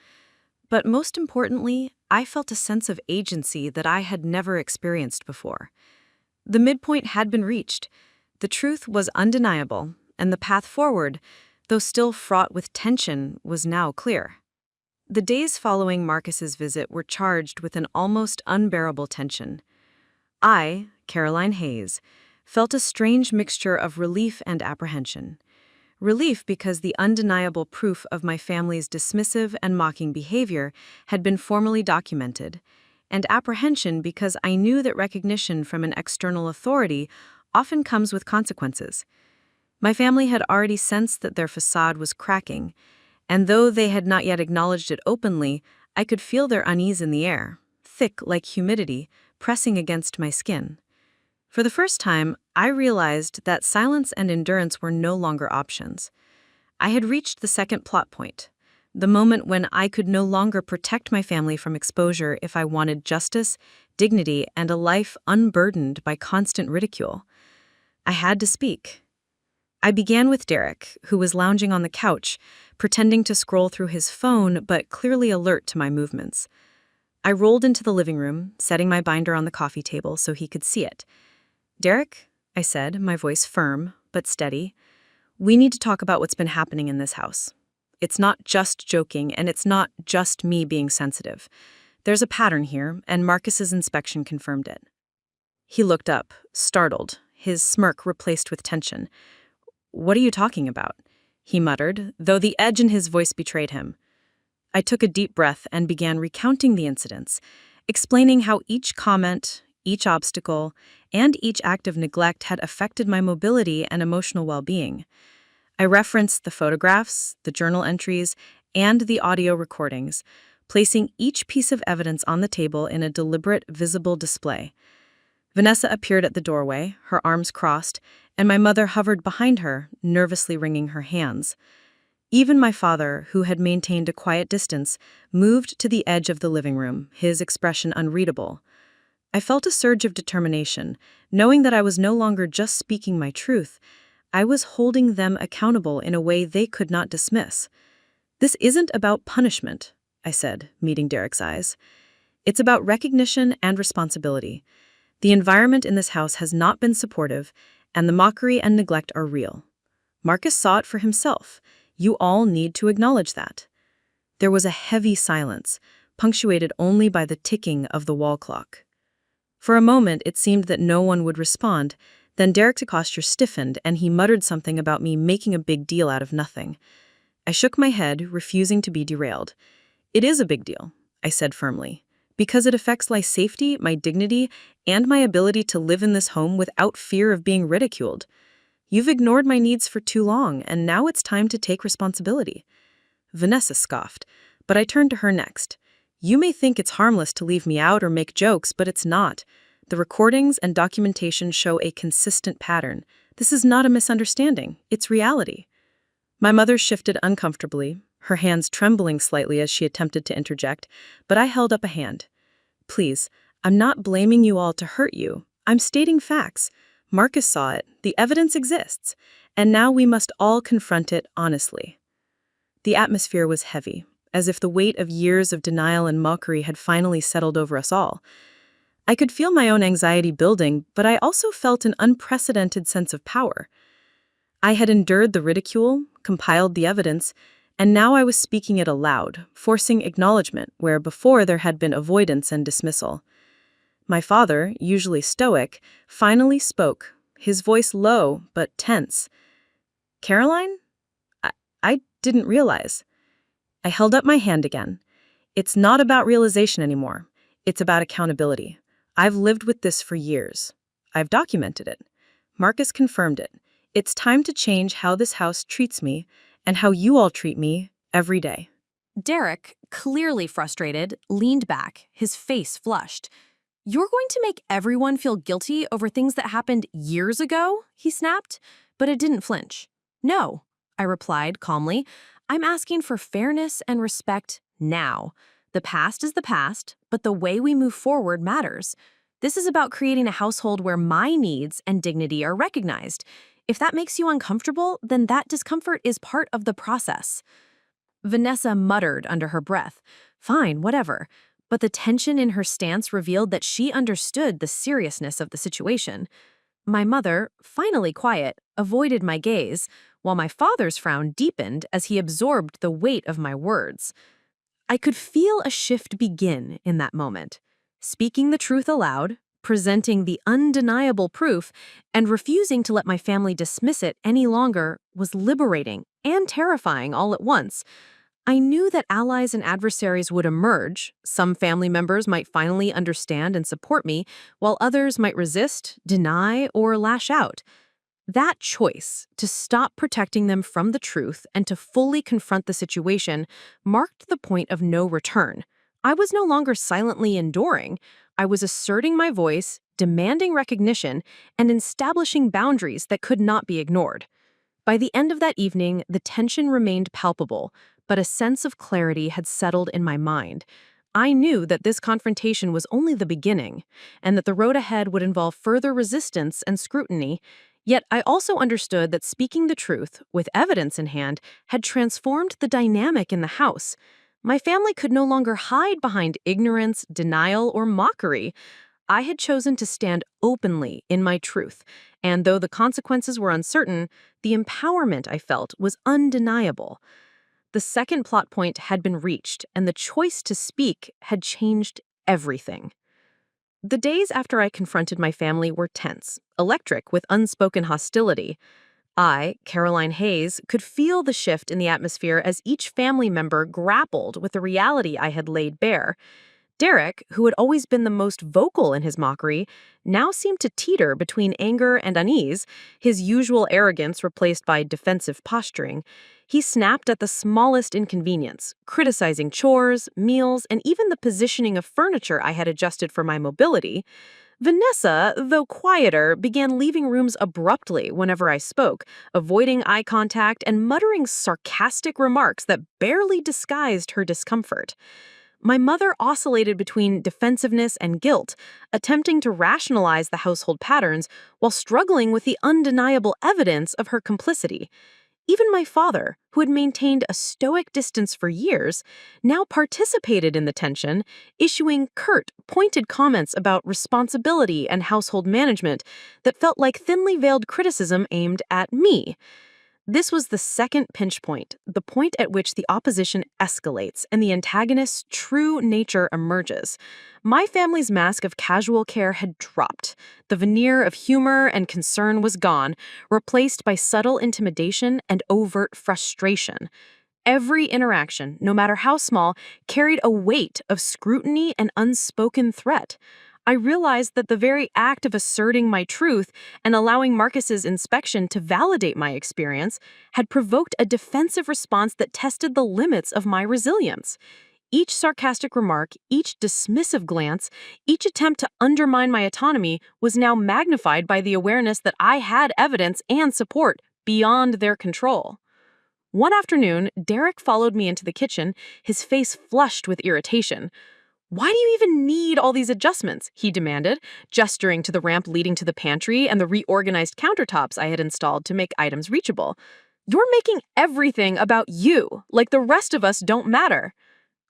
A: But most importantly, I felt a sense of agency that I had never experienced before. The midpoint had been reached. The truth was undeniable, and the path forward, though still fraught with tension, was now clear. The days following Marcus's visit were charged with an almost unbearable tension. I, Caroline Hayes, felt a strange mixture of relief and apprehension. Relief because the undeniable proof of my family's dismissive and mocking behavior had been formally documented, and apprehension because I knew that recognition from an external authority often comes with consequences. My family had already sensed that their facade was cracking, and though they had not yet acknowledged it openly, I could feel their unease in the air, thick like humidity, pressing against my skin. For the first time, I realized that silence and endurance were no longer options. I had reached the second plot point, the moment when I could no longer protect my family from exposure if I wanted justice, dignity, and a life unburdened by constant ridicule. I had to speak. I began with Derek, who was lounging on the couch, pretending to scroll through his phone but clearly alert to my movements. I rolled into the living room, setting my binder on the coffee table so he could see it. "Derek," I said, my voice firm but steady, "we need to talk about what's been happening in this house. It's not just joking, and it's not just me being sensitive. There's a pattern here, and Marcus's inspection confirmed it." He looked up, startled,
C: his smirk replaced with tension. "What are you talking about?" he muttered, though the edge in his voice betrayed him. I took a deep breath and began recounting the incidents, explaining how each comment, each obstacle, and each act of neglect had affected my mobility and emotional well-being. I referenced the photographs, the journal entries, and the audio recordings, placing each piece of evidence on the table in a deliberate, visible display. Vanessa appeared at the doorway, her arms crossed, and my mother hovered behind her, nervously wringing her hands. Even my father, who had maintained a quiet distance, moved to the edge of the living room, his expression unreadable. I felt a surge of determination, knowing that I was no longer just speaking my truth. I was holding them accountable in a way they could not dismiss. "This isn't about punishment," I said, meeting Derek's eyes. "It's about recognition and responsibility. The environment in this house has not been supportive, and the mockery and neglect are real. Marcus saw it for himself. You all need to acknowledge that." There was a heavy silence, punctuated only by the ticking of the wall clock. For a moment, it seemed that no one would respond. Then Derek's posture stiffened, and he muttered something about me making a big deal out of nothing. I shook my head, refusing to be derailed. "It is a big deal," I said firmly, "because it affects my safety, my dignity, and my ability to live in this home without fear of being ridiculed. You've ignored my needs for too long, and now it's time to take responsibility." Vanessa scoffed, but I turned to her next. "You may think it's harmless to leave me out or make jokes, but it's not. The recordings and documentation show a consistent pattern. This is not a misunderstanding, it's reality." My mother shifted uncomfortably, her hands trembling slightly as she attempted to interject, but I held up a hand. "Please, I'm not blaming you all to hurt you. I'm stating facts. Marcus saw it, the evidence exists, and now we must all confront it honestly." The atmosphere was heavy, as if the weight of years of denial and mockery had finally settled over us all. I could feel my own anxiety building, but I also felt an unprecedented sense of power. I had endured the ridicule, compiled the evidence, and now I was speaking it aloud, forcing acknowledgement where before there had been avoidance and dismissal. My father, usually stoic, finally spoke, his voice low but tense. "Caroline? I didn't realize." I held up my hand again. "It's not about realization anymore. It's about accountability. I've lived with this for years. I've documented it. Marcus confirmed it. It's time to change how this house treats me and how you all treat me every day."
A: Derek, clearly frustrated, leaned back, his face flushed. "You're going to make everyone feel guilty over things that happened years ago?" he snapped, but it didn't flinch. "No," I replied calmly. "I'm asking for fairness and respect now. The past is the past, but the way we move forward matters. This is about creating a household where my needs and dignity are recognized. If that makes you uncomfortable, then that discomfort is part of the process." Vanessa muttered under her breath, "Fine, whatever." But the tension in her stance revealed that she understood the seriousness of the situation. My mother, finally quiet, avoided my gaze, while my father's frown deepened as he absorbed the weight of my words. I could feel a shift begin in that moment. Speaking the truth aloud, presenting the undeniable proof, and refusing to let my family dismiss it any longer was liberating and terrifying all at once. I knew that allies and adversaries would emerge. Some family members might finally understand and support me, while others might resist, deny, or lash out. That choice, to stop protecting them from the truth and to fully confront the situation, marked the point of no return. I was no longer silently enduring. I was asserting my voice, demanding recognition, and establishing boundaries that could not be ignored. By the end of that evening, the tension remained palpable, but a sense of clarity had settled in my mind. I knew that this confrontation was only the beginning, and that the road ahead would involve further resistance and scrutiny. Yet I also understood that speaking the truth, with evidence in hand, had transformed the dynamic in the house. My family could no longer hide behind ignorance, denial, or mockery. I had chosen to stand openly in my truth, and though the consequences were uncertain, the empowerment I felt was undeniable. The second plot point had been reached, and the choice to speak had changed everything. The days after I confronted my family were tense, electric with unspoken hostility. I, Caroline Hayes, could feel the shift in the atmosphere as each family member grappled with the reality I had laid bare. Derek, who had always been the most vocal in his mockery, now seemed to teeter between anger and unease, his usual arrogance replaced by defensive posturing. He snapped at the smallest inconvenience, criticizing chores, meals, and even the positioning of furniture I had adjusted for my mobility. Vanessa, though quieter, began leaving rooms abruptly whenever I spoke, avoiding eye contact and muttering sarcastic remarks that barely disguised her discomfort. My mother oscillated between defensiveness and guilt, attempting to rationalize the household patterns while struggling with the undeniable evidence of her complicity. Even my father, who had maintained a stoic distance for years, now participated in the tension, issuing curt, pointed comments about responsibility and household management that felt like thinly veiled criticism aimed at me. This was the second pinch point, the point at which the opposition escalates and the antagonist's true nature emerges. My family's mask of casual care had dropped. The veneer of humor and concern was gone, replaced by subtle intimidation and overt frustration. Every interaction, no matter how small, carried a weight of scrutiny and unspoken threat. I realized that the very act of asserting my truth and allowing Marcus's inspection to validate my experience had provoked a defensive response that tested the limits of my resilience. Each sarcastic remark, each dismissive glance, each attempt to undermine my autonomy was now magnified by the awareness that I had evidence and support beyond their control. One afternoon, Derek followed me into the kitchen, his face flushed with irritation. "Why do you even need all these adjustments?" he demanded, gesturing to the ramp leading to the pantry and the reorganized countertops I had installed to make items reachable. "You're making everything about you, like the rest of us don't matter."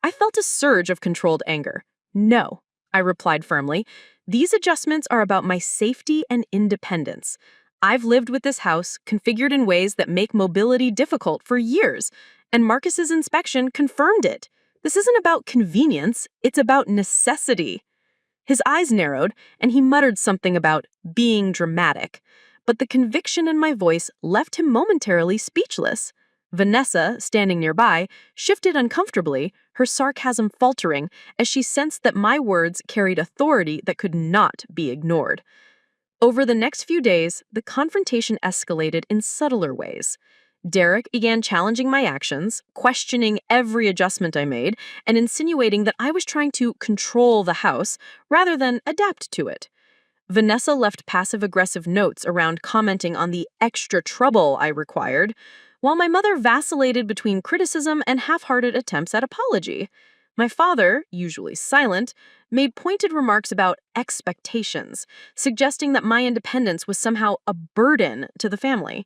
A: I felt a surge of controlled anger. "No," I replied firmly. "These adjustments are about my safety and independence. I've lived with this house, configured in ways that make mobility difficult for years, and Marcus's inspection confirmed it. This isn't about convenience, it's about necessity." His eyes narrowed, and he muttered something about being dramatic. But the conviction in my voice left him momentarily speechless. Vanessa, standing nearby, shifted uncomfortably, her sarcasm faltering as she sensed that my words carried authority that could not be ignored. Over the next few days, the confrontation escalated in subtler ways. Derek began challenging my actions, questioning every adjustment I made, and insinuating that I was trying to control the house rather than adapt to it. Vanessa left passive-aggressive notes around commenting on the extra trouble I required, while my mother vacillated between criticism and half-hearted attempts at apology. My father, usually silent, made pointed remarks about expectations, suggesting that my independence was somehow a burden to the family.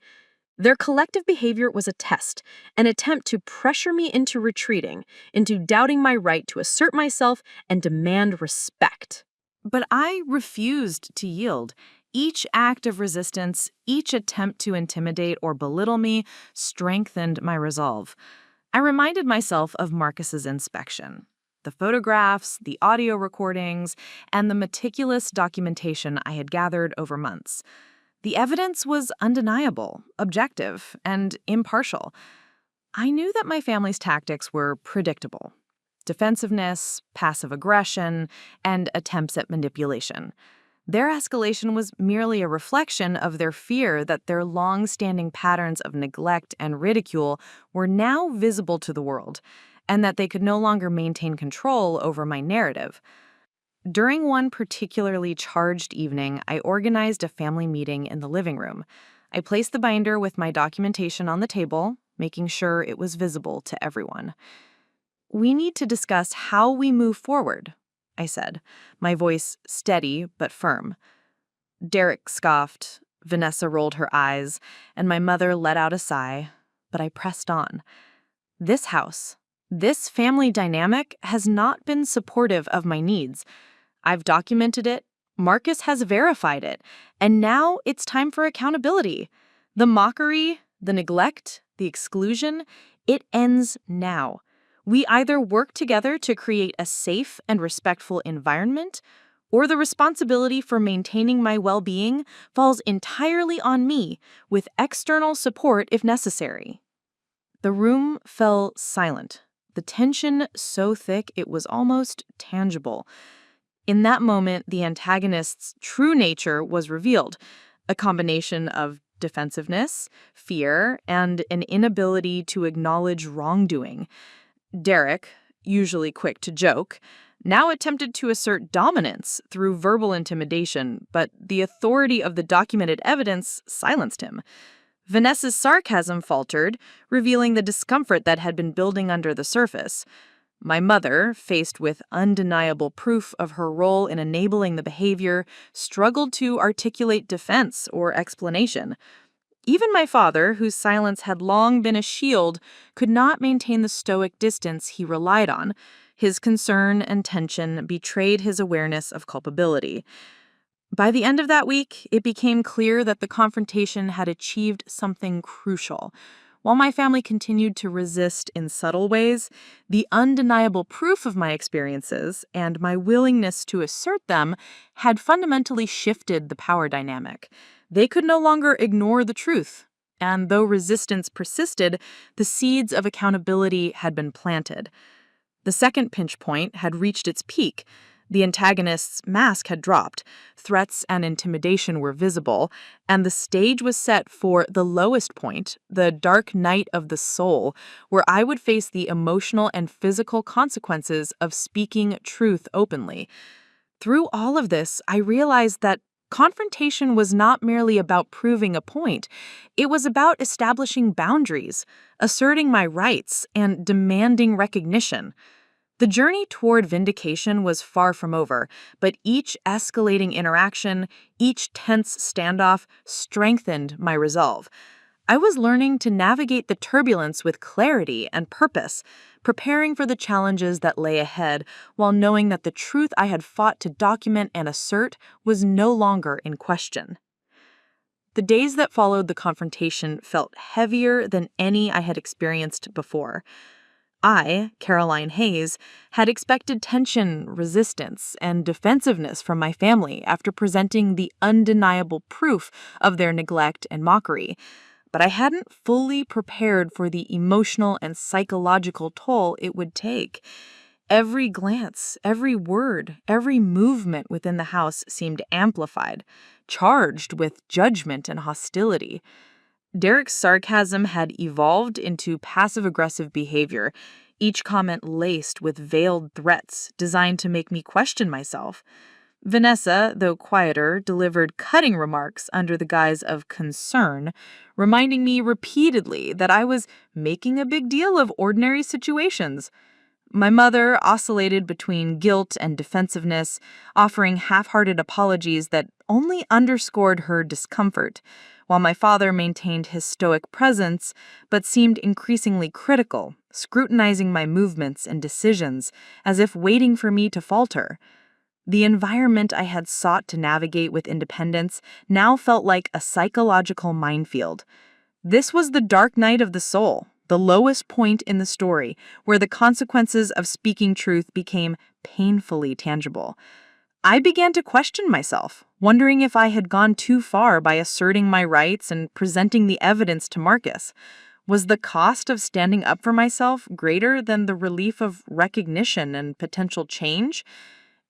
A: Their collective behavior was a test, an attempt to pressure me into retreating, into doubting my right to assert myself and demand respect.
C: But I refused to yield. Each act of resistance, each attempt to intimidate or belittle me, strengthened my resolve. I reminded myself of Marcus's inspection. The photographs, the audio recordings, and the meticulous documentation I had gathered over months. The evidence was undeniable, objective, and impartial. I knew that my family's tactics were predictable. Defensiveness, passive aggression, and attempts at manipulation. Their escalation was merely a reflection of their fear that their long-standing patterns of neglect and ridicule were now visible to the world, and that they could no longer maintain control over my narrative. During one particularly charged evening, I organized a family meeting in the living room. I placed the binder with my documentation on the table, making sure it was visible to everyone. "We need to discuss how we move forward," I said, my voice steady but firm. Derek scoffed, Vanessa rolled her eyes, and my mother let out a sigh, but I pressed on. This house, this family dynamic has not been supportive of my needs. I've documented it, Marcus has verified it, and now it's time for accountability. The mockery, the neglect, the exclusion, it ends now. We either work together to create a safe and respectful environment,
D: or the responsibility for maintaining my well-being falls entirely on me, with external support if necessary. The room fell silent, the tension so thick it was almost tangible. In that moment, the antagonist's true nature was revealed, a combination of defensiveness, fear, and an inability to acknowledge wrongdoing. Derek, usually quick to joke, now attempted to assert dominance through verbal intimidation, but the authority of the documented evidence silenced him. Vanessa's sarcasm faltered, revealing the discomfort that had been building under the surface. My mother, faced with undeniable proof of her role in enabling the behavior, struggled to articulate defense or explanation. Even my father, whose silence had long been a shield, could not maintain the stoic distance he relied on. His concern and tension betrayed his awareness of culpability. By the end of that week, it became clear that the confrontation had achieved something crucial. While my family continued to resist in subtle ways, the undeniable proof of my experiences and my willingness to assert them had fundamentally shifted the power dynamic. They could no longer ignore the truth, and though resistance persisted, the seeds of accountability had been planted. The second pinch point had reached its peak. The antagonist's mask had dropped, threats and intimidation were visible, and the stage was set for the lowest point, the dark night of the soul, where I would face the emotional and physical consequences of speaking truth openly. Through all of this, I realized that confrontation was not merely about proving a point. It was about establishing boundaries, asserting my rights, and demanding recognition. The journey toward vindication was far from over, but each escalating interaction, each tense standoff, strengthened my resolve. I was learning to navigate the turbulence with clarity and purpose, preparing for the challenges that lay ahead, while knowing that the truth I had fought to document and assert was no longer in question. The days that followed the confrontation felt heavier than any I had experienced before. I, Caroline Hayes, had expected tension, resistance, and defensiveness from my family after presenting the undeniable proof of their neglect and mockery, but I hadn't fully prepared for the emotional and psychological toll it would take. Every glance, every word, every movement within the house seemed amplified, charged with judgment and hostility. Derek's sarcasm had evolved into passive-aggressive behavior, each comment laced with veiled threats designed to make me question myself. Vanessa, though quieter, delivered cutting remarks under the guise of concern, reminding me repeatedly that I was making a big deal of ordinary situations. My mother oscillated between guilt and defensiveness, offering half-hearted apologies that only underscored her discomfort, while my father maintained his stoic presence but seemed increasingly critical, scrutinizing my movements and decisions as if waiting for me to falter. The environment I had sought to navigate with independence now felt like a psychological minefield. This was the dark night of the soul, the lowest point in the story, where the consequences of speaking truth became painfully tangible. I began to question myself, wondering if I had gone too far by asserting my rights and presenting the evidence to Marcus. Was the cost of standing up for myself greater than the relief of recognition and potential change?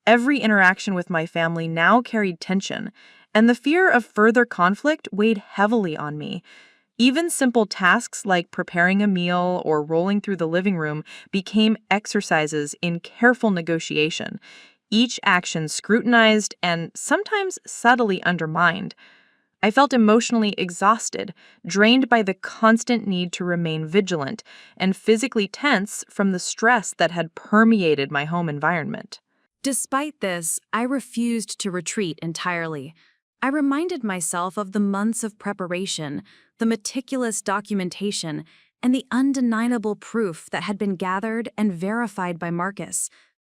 D: Every interaction with my family now carried tension, and the fear of further conflict weighed heavily on me. Even simple tasks like preparing a meal or rolling through the living room became exercises in careful negotiation, each action scrutinized and sometimes subtly undermined. I felt emotionally exhausted, drained by the constant need to remain vigilant, and physically tense from the stress that had permeated my home environment.
A: Despite this, I refused to retreat entirely. I reminded myself of the months of preparation, the meticulous documentation, and the undeniable proof that had been gathered and verified by Marcus.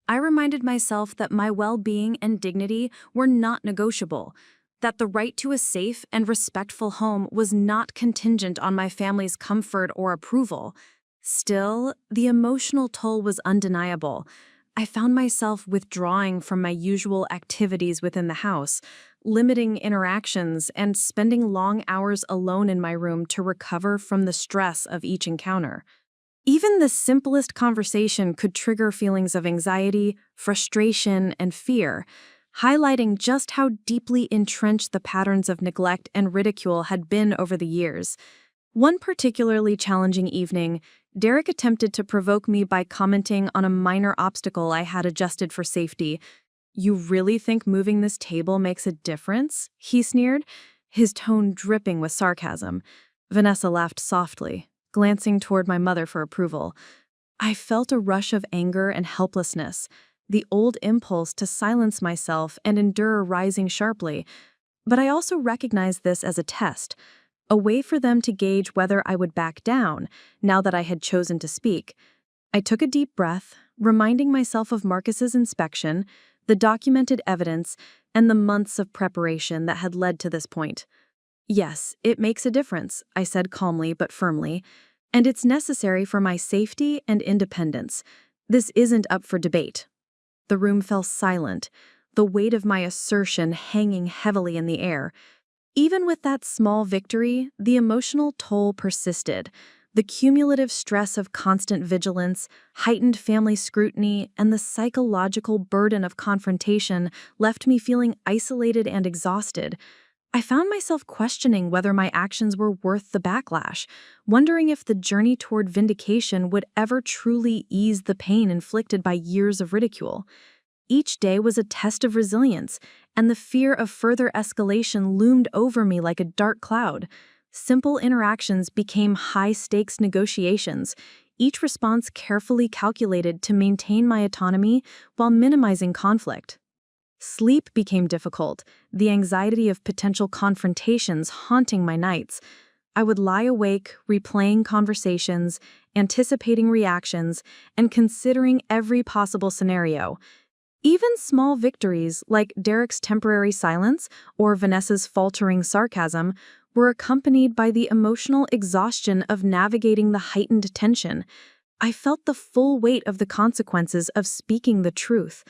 A: I reminded myself that my well-being and dignity were not negotiable, that the right to a safe and respectful home was not contingent on my family's comfort or approval. Still, the emotional toll was undeniable. I found myself withdrawing from my usual activities within the house, limiting interactions, and spending long hours alone in my room to recover from the stress of each encounter. Even the simplest conversation could trigger feelings of anxiety, frustration, and fear, highlighting just how deeply entrenched the patterns of neglect and ridicule had been over the years. One particularly challenging evening, Derek attempted to provoke me by commenting on a minor obstacle I had adjusted for safety. "You really think moving this table makes a difference?" he sneered, his tone dripping with sarcasm. Vanessa laughed softly, glancing toward my mother for approval. I felt a rush of anger and helplessness, the old impulse to silence myself and endure rising sharply. But I also recognized this as a test, a way for them to gauge whether I would back down now that I had chosen to speak. I took a deep breath, reminding myself of Marcus's inspection, the documented evidence, and the months of preparation that had led to this point. "Yes, it makes a difference," I said calmly but firmly, "and it's necessary for my safety and independence. This isn't up for debate." The room fell silent, the weight of my assertion hanging heavily in the air. Even with that small victory, the emotional toll persisted. The cumulative stress of constant vigilance, heightened family scrutiny, and the psychological burden of confrontation left me feeling isolated and exhausted. I found myself questioning whether my actions were worth the backlash, wondering if the journey toward vindication would ever truly ease the pain inflicted by years of ridicule. Each day was a test of resilience, and the fear of further escalation loomed over me like a dark cloud. Simple interactions became high-stakes negotiations, each response carefully calculated to maintain my autonomy while minimizing conflict. Sleep became difficult, the anxiety of potential confrontations haunting my nights. I would lie awake, replaying conversations, anticipating reactions, and considering every possible scenario. Even small victories, like Derek's temporary silence or Vanessa's faltering sarcasm, were accompanied by the emotional exhaustion of navigating the heightened tension. I felt the full weight of the consequences of speaking the truth.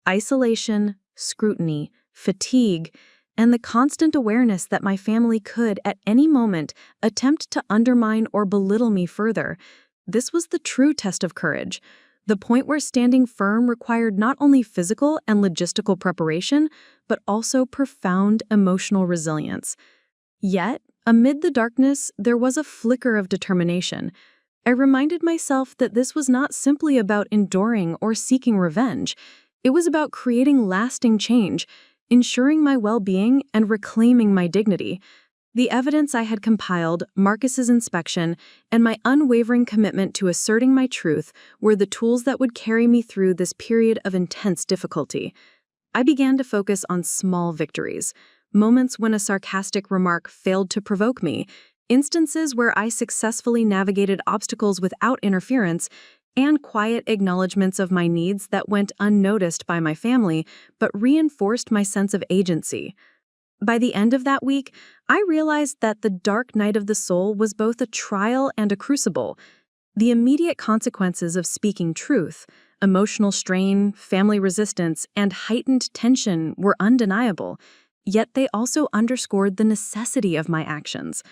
A: Isolation, scrutiny, fatigue, and the constant awareness that my family could, at any moment, attempt to undermine or belittle me further. This was the true test of courage. The point where standing firm required not only physical and logistical preparation, but also profound emotional resilience. Yet, amid the darkness, there was a flicker of determination. I reminded myself that this was not simply about enduring or seeking revenge. It was about creating lasting change, ensuring my well-being, and reclaiming my dignity. The evidence I had compiled, Marcus's inspection, and my unwavering commitment to asserting my truth were the tools that would carry me through this period of intense difficulty. I began to focus on small victories, moments when a sarcastic remark failed to provoke me, instances where I successfully navigated obstacles without interference, and quiet acknowledgments of my needs that went unnoticed by my family but reinforced my sense of agency. By the end of that week, I realized that the dark night of the soul was both a trial and a crucible. The immediate consequences of speaking truth, emotional strain, family resistance, and heightened tension were undeniable, yet they also underscored the necessity of my actions.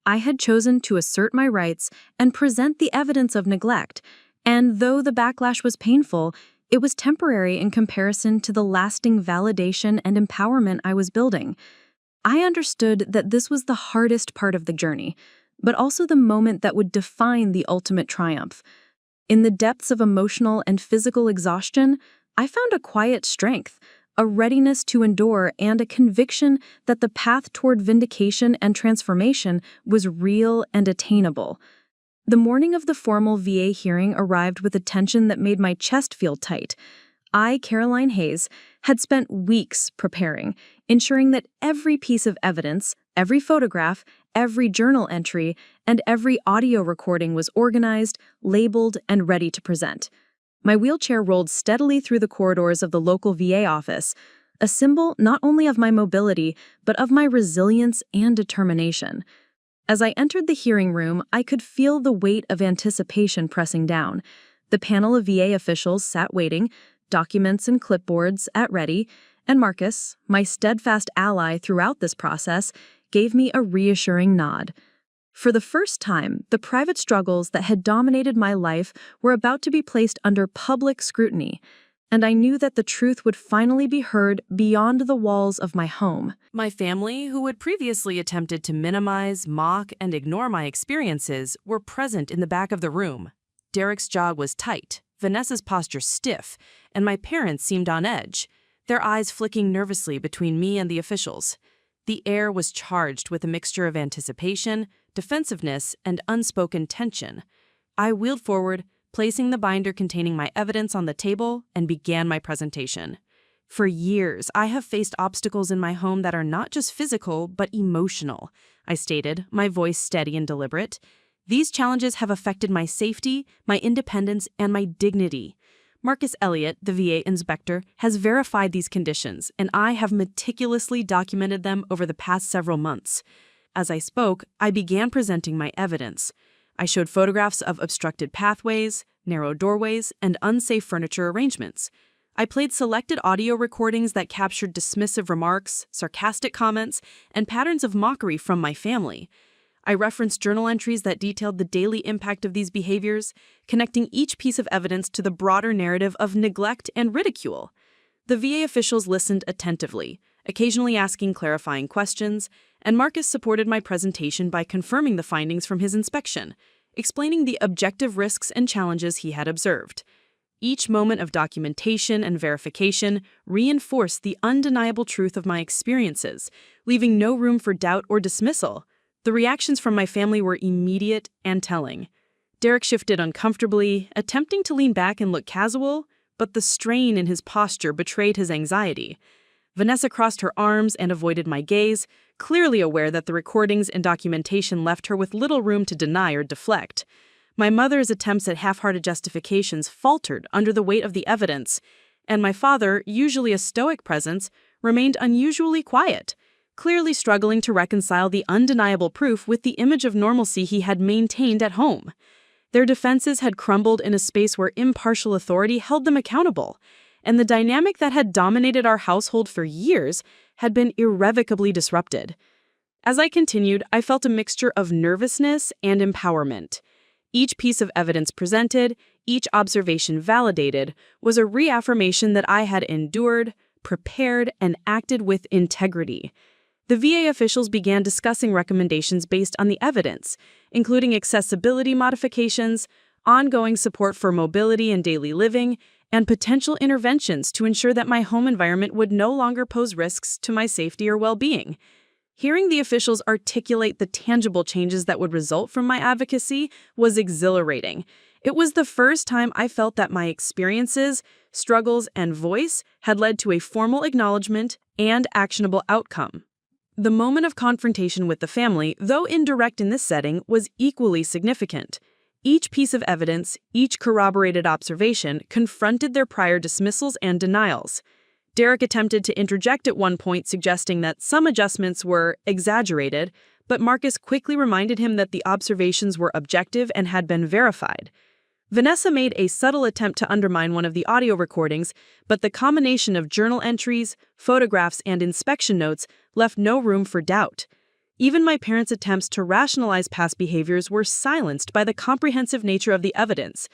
A: I had chosen to assert my rights and present the evidence of neglect, and though the backlash was painful, it was temporary in comparison to the lasting validation and empowerment I was building. I understood that this was the hardest part of the journey, but also the moment that would define the ultimate triumph. In the depths of emotional and physical exhaustion, I found a quiet strength, a readiness to endure, and a conviction that the path toward vindication and transformation was real and attainable. The morning of the formal VA hearing arrived with a tension that made my chest feel tight. I, Caroline Hayes, had spent weeks preparing, ensuring that every piece of evidence, every photograph, every journal entry, and every audio recording was organized, labeled, and ready to present. My wheelchair rolled steadily through the corridors of the local VA office, a symbol not only of my mobility, but of my resilience and determination. As I entered the hearing room, I could feel the weight of anticipation pressing down. The panel of VA officials sat waiting,
C: documents and clipboards at ready, and Marcus, my steadfast ally throughout this process, gave me a reassuring nod. For the first time, the private struggles that had dominated my life were about to be placed under public scrutiny, and I knew that the truth would finally be heard beyond the walls of my home.
B: My family, who had previously attempted to minimize, mock, and ignore my experiences, were present in the back of the room. Derek's jaw was tight, Vanessa's posture stiff, and my parents seemed on edge, their eyes flicking nervously between me and the officials. The air was charged with a mixture of anticipation, defensiveness, and unspoken tension. I wheeled forward, placing the binder containing my evidence on the table, and began my presentation. For years, I have faced obstacles in my home that are not just physical, but emotional, I stated, my voice steady and deliberate. These challenges have affected my safety, my independence, and my dignity. Marcus Elliott, the VA inspector, has verified these conditions, and I have meticulously documented them over the past several months. As I spoke, I began presenting my evidence. I showed photographs of obstructed pathways, narrow doorways, and unsafe furniture arrangements. I played selected audio recordings that captured dismissive remarks, sarcastic comments, and patterns of mockery from my family. I referenced journal entries that detailed the daily impact of these behaviors, connecting each piece of evidence to the broader narrative of neglect and ridicule. The VA officials listened attentively, occasionally asking clarifying questions, and Marcus supported my presentation by confirming the findings from his inspection, explaining the objective risks and challenges he had observed. Each moment of documentation and verification reinforced the undeniable truth of my experiences, leaving no room for doubt or dismissal. The reactions from my family were immediate and telling. Derek shifted uncomfortably, attempting to lean back and look casual, but the strain in his posture betrayed his anxiety. Vanessa crossed her arms and avoided my gaze, clearly aware that the recordings and documentation left her with little room to deny or deflect. My mother's attempts at half-hearted justifications faltered under the weight of the evidence, and my father, usually a stoic presence, remained unusually quiet, clearly struggling to reconcile the undeniable proof with the image of normalcy he had maintained at home. Their defenses had crumbled in a space where impartial authority held them accountable, and the dynamic that had dominated our household for years had been irrevocably disrupted. As I continued, I felt a mixture of nervousness and empowerment. Each piece of evidence presented, each observation validated, was a reaffirmation that I had endured, prepared, and acted with integrity. The VA officials began discussing recommendations based on the evidence, including accessibility modifications, ongoing support for mobility and daily living, and potential interventions to ensure that my home environment would no longer pose risks to my safety or well-being. Hearing the officials articulate the tangible changes that would result from my advocacy was exhilarating. It was the first time I felt that my experiences, struggles, and voice had led to a formal acknowledgement and actionable outcome. The moment of confrontation with the family, though indirect in this setting, was equally significant. Each piece of evidence, each corroborated observation, confronted their prior dismissals and denials. Derek attempted to interject at one point, suggesting that some adjustments were exaggerated, but Marcus quickly reminded him that the observations were objective and had been verified. Vanessa made a subtle attempt to undermine one of the audio recordings, but the combination of journal entries, photographs, and inspection notes left no room for doubt. Even my parents' attempts to rationalize past behaviors were silenced by the comprehensive nature of the evidence.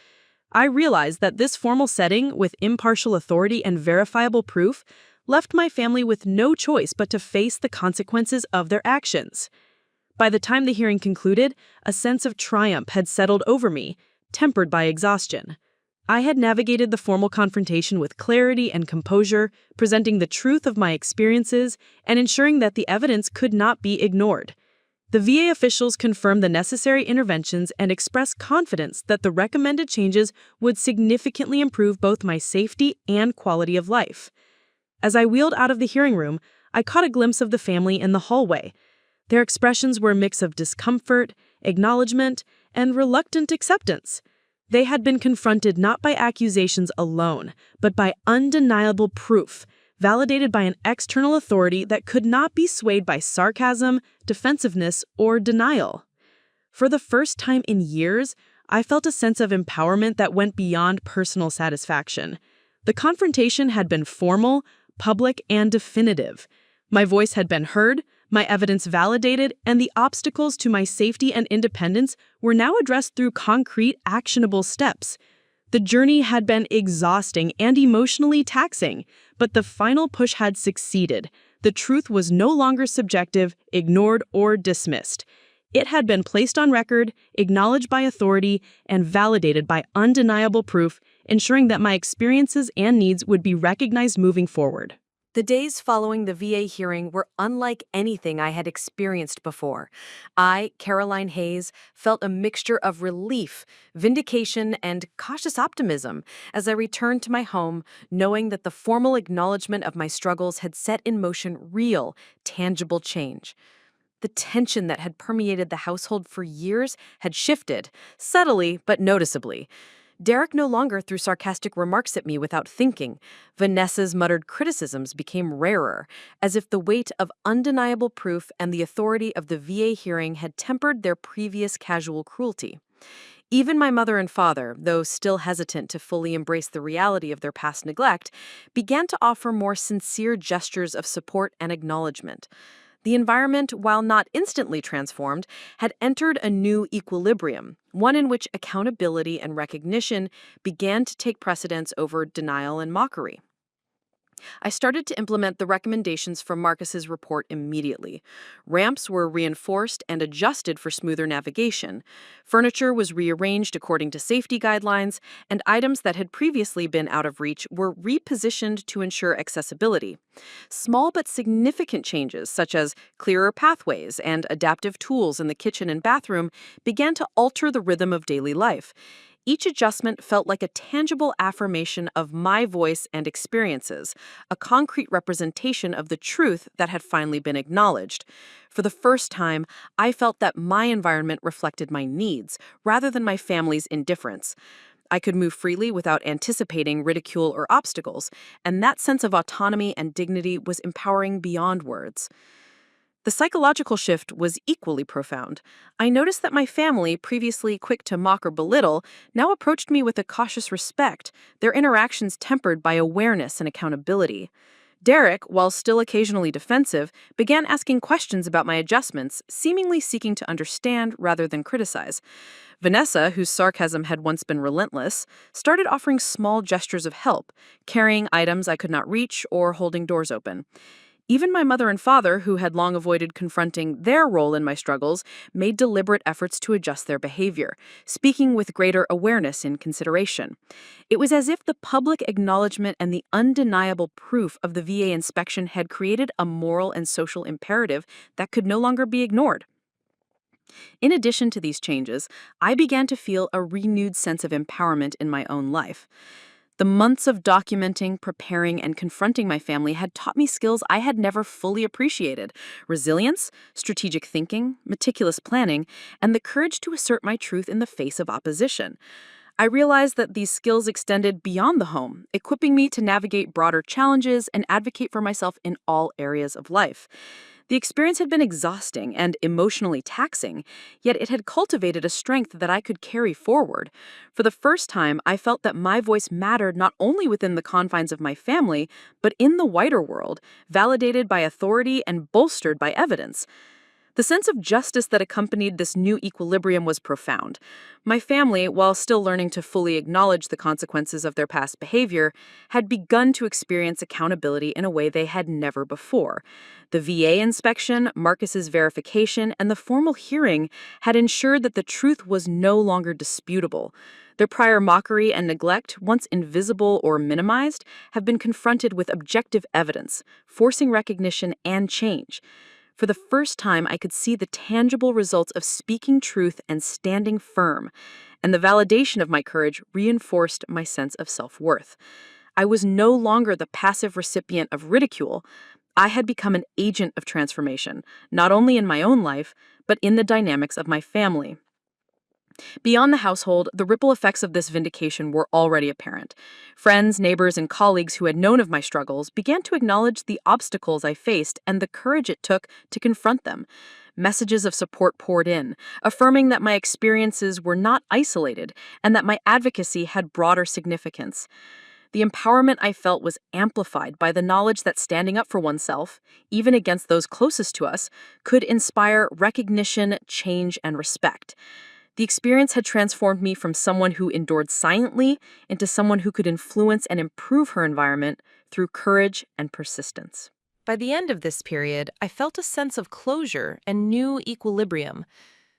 B: I realized that this formal setting, with impartial authority and verifiable proof, left my family with no choice but to face the consequences of their actions. By the time the hearing concluded, a sense of triumph had settled over me, tempered by exhaustion. I had navigated the formal confrontation with clarity and composure, presenting the truth of my experiences and ensuring that the evidence could not be ignored. The VA officials confirmed the necessary interventions and expressed confidence that the recommended changes would significantly improve both my safety and quality of life. As I wheeled out of the hearing room, I caught a glimpse of the family in the hallway. Their expressions were a mix of discomfort, acknowledgement, and reluctant acceptance. They had been confronted not by accusations alone, but by undeniable proof, validated by an external authority that could not be swayed by sarcasm, defensiveness, or denial. For the first time in years, I felt a sense of empowerment that went beyond personal satisfaction.
D: The confrontation had been formal, public, and definitive. My voice had been heard, my evidence validated, and the obstacles to my safety and independence were now addressed through concrete, actionable steps. The journey had been exhausting and emotionally taxing, but the final push had succeeded. The truth was no longer subjective, ignored, or dismissed. It had been placed on record, acknowledged by authority, and validated by undeniable proof, ensuring that my experiences and needs would be recognized moving forward.
A: The days following the VA hearing were unlike anything I had experienced before. I, Caroline Hayes, felt a mixture of relief, vindication, and cautious optimism as I returned to my home, knowing that the formal acknowledgement of my struggles had set in motion real, tangible change. The tension that had permeated the household for years had shifted, subtly but noticeably. Derek no longer threw sarcastic remarks at me without thinking. Vanessa's muttered criticisms became rarer, as if the weight of undeniable proof and the authority of the VA hearing had tempered their previous casual cruelty. Even my mother and father, though still hesitant to fully embrace the reality of their past neglect, began to offer more sincere gestures of support and acknowledgement. The environment, while not instantly transformed, had entered a new equilibrium, one in which accountability and recognition began to take precedence over denial and mockery. I started to implement the recommendations from Marcus's report immediately. Ramps were reinforced and adjusted for smoother navigation. Furniture was rearranged according to safety guidelines, and items that had previously been out of reach were repositioned to ensure accessibility. Small but significant changes, such as clearer pathways and adaptive tools in the kitchen and bathroom, began to alter the rhythm of daily life. Each adjustment felt like a tangible affirmation of my voice and experiences, a concrete representation of the truth that had finally been acknowledged. For the first time, I felt that my environment reflected my needs, rather than my family's indifference. I could move freely without anticipating ridicule or obstacles, and that sense of autonomy and dignity was empowering beyond words. The psychological shift was equally profound. I noticed that my family, previously quick to mock or belittle, now approached me with a cautious respect, their interactions tempered by awareness and accountability. Derek, while still occasionally defensive, began asking questions about my adjustments, seemingly seeking to understand rather than criticize. Vanessa, whose sarcasm had once been relentless, started offering small gestures of help, carrying items I could not reach or holding doors open. Even my mother and father, who had long avoided confronting their role in my struggles, made deliberate efforts to adjust their behavior, speaking with greater awareness and consideration. It was as if the public acknowledgement and the undeniable proof of the VA inspection had created a moral and social imperative that could no longer be ignored. In addition to these changes, I began to feel a renewed sense of empowerment in my own life. The months of documenting, preparing, and confronting my family had taught me skills I had never fully appreciated: resilience, strategic thinking, meticulous planning, and the courage to assert my truth in the face of opposition. I realized that these skills extended beyond the home, equipping me to navigate broader challenges and advocate for myself in all areas of life. The experience had been exhausting and emotionally taxing, yet it had cultivated a strength that I could carry forward. For the first time, I felt that my voice mattered not only within the confines of my family, but in the wider world, validated by authority and bolstered by evidence. The sense of justice that accompanied this new equilibrium was profound. My family, while still learning to fully acknowledge the consequences of their past behavior, had begun to experience accountability in a way they had never before. The VA inspection, Marcus's verification, and the formal hearing had ensured that the truth was no longer disputable. Their prior mockery and neglect, once invisible or minimized, have been confronted with objective evidence, forcing recognition and change. For the first time, I could see the tangible results of speaking truth and standing firm, and the validation of my courage reinforced my sense of self-worth. I was no longer the passive recipient of ridicule. I had become an agent of transformation, not only in my own life, but in the dynamics of my family. Beyond the household, the ripple effects of this vindication were already apparent. Friends, neighbors, and colleagues who had known of my struggles began to acknowledge the obstacles I faced and the courage it took to confront them. Messages of support poured in, affirming that my experiences were not isolated and that my advocacy had broader significance.
E: The empowerment I felt was amplified by the knowledge that standing up for oneself, even against those closest to us, could inspire recognition, change, and respect. The experience had transformed me from someone who endured silently into someone who could influence and improve her environment through courage and persistence.
B: By the end of this period, I felt a sense of closure and new equilibrium.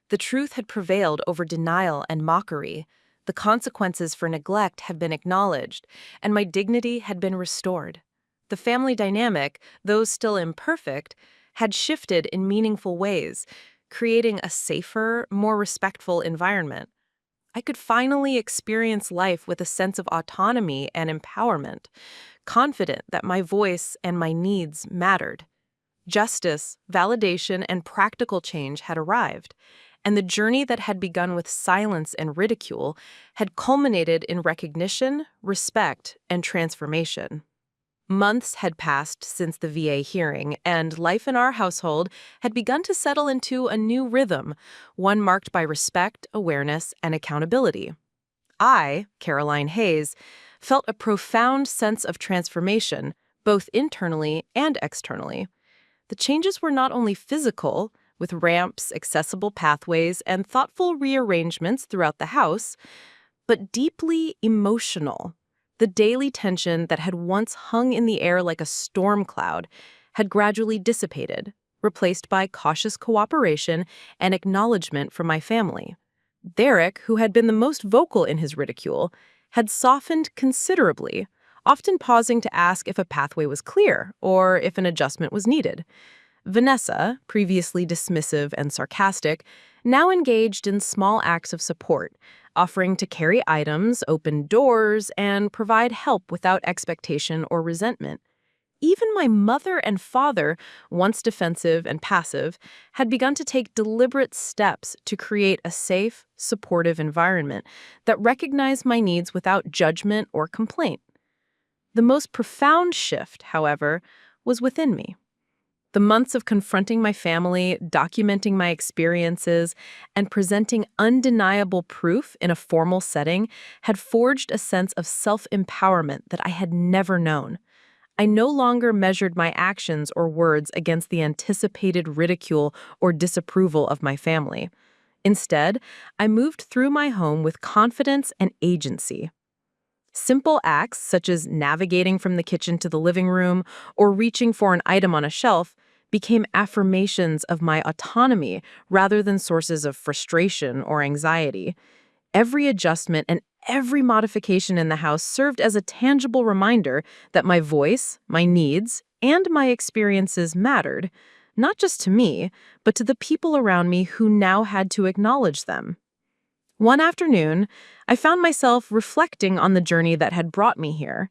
B: The truth had prevailed over denial and mockery. The consequences for neglect had been acknowledged, and my dignity had been restored. The family dynamic, though still imperfect, had shifted in meaningful ways, creating a safer, more respectful environment. I could finally experience life with a sense of autonomy and empowerment, confident that my voice and my needs mattered. Justice, validation, and practical change had arrived, and the journey that had begun with silence and ridicule had culminated in recognition, respect, and transformation. Months had passed since the VA hearing, and life in our household had begun to settle into a new rhythm, one marked by respect, awareness, and accountability. I, Caroline Hayes, felt a profound sense of transformation, both internally and externally. The changes were not only physical, with ramps, accessible pathways, and thoughtful rearrangements throughout the house, but deeply emotional. The daily tension that had once hung in the air like a storm cloud had gradually dissipated, replaced by cautious cooperation and acknowledgement from my family. Derek, who had been the most vocal in his ridicule, had softened considerably, often pausing to ask if a pathway was clear or if an adjustment was needed. Vanessa, previously dismissive and sarcastic, now engaged in small acts of support, offering to carry items, open doors, and provide help without expectation or resentment. Even my mother and father, once defensive and passive, had begun to take deliberate steps to create a safe, supportive environment that recognized my needs without judgment or complaint. The most profound shift, however, was within me. The months of confronting my family, documenting my experiences, and presenting undeniable proof in a formal setting had forged a sense of self-empowerment that I had never known. I no longer measured my actions or words against the anticipated ridicule or disapproval of my family. Instead, I moved through my home with confidence and agency. Simple acts such as navigating from the kitchen to the living room or reaching for an item on a shelf became affirmations of my autonomy rather than sources of frustration or anxiety. Every adjustment and every modification in the house served as a tangible reminder that my voice, my needs, and my experiences mattered, not just to me, but to the people around me who now had to acknowledge them. One afternoon, I found myself reflecting on the journey that had brought me here.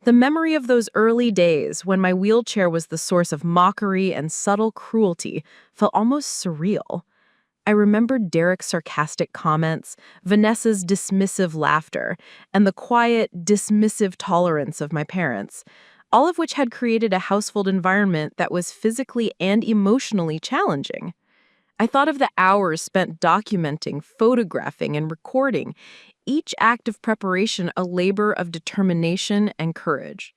B: The memory of those early days when my wheelchair was the source of mockery and subtle cruelty felt almost surreal. I remembered Derek's sarcastic comments, Vanessa's dismissive laughter, and the quiet, dismissive tolerance of my parents, all of which had created a household environment that was physically and emotionally challenging. I thought of the hours spent documenting, photographing, and recording, each act of preparation a labor of determination and courage.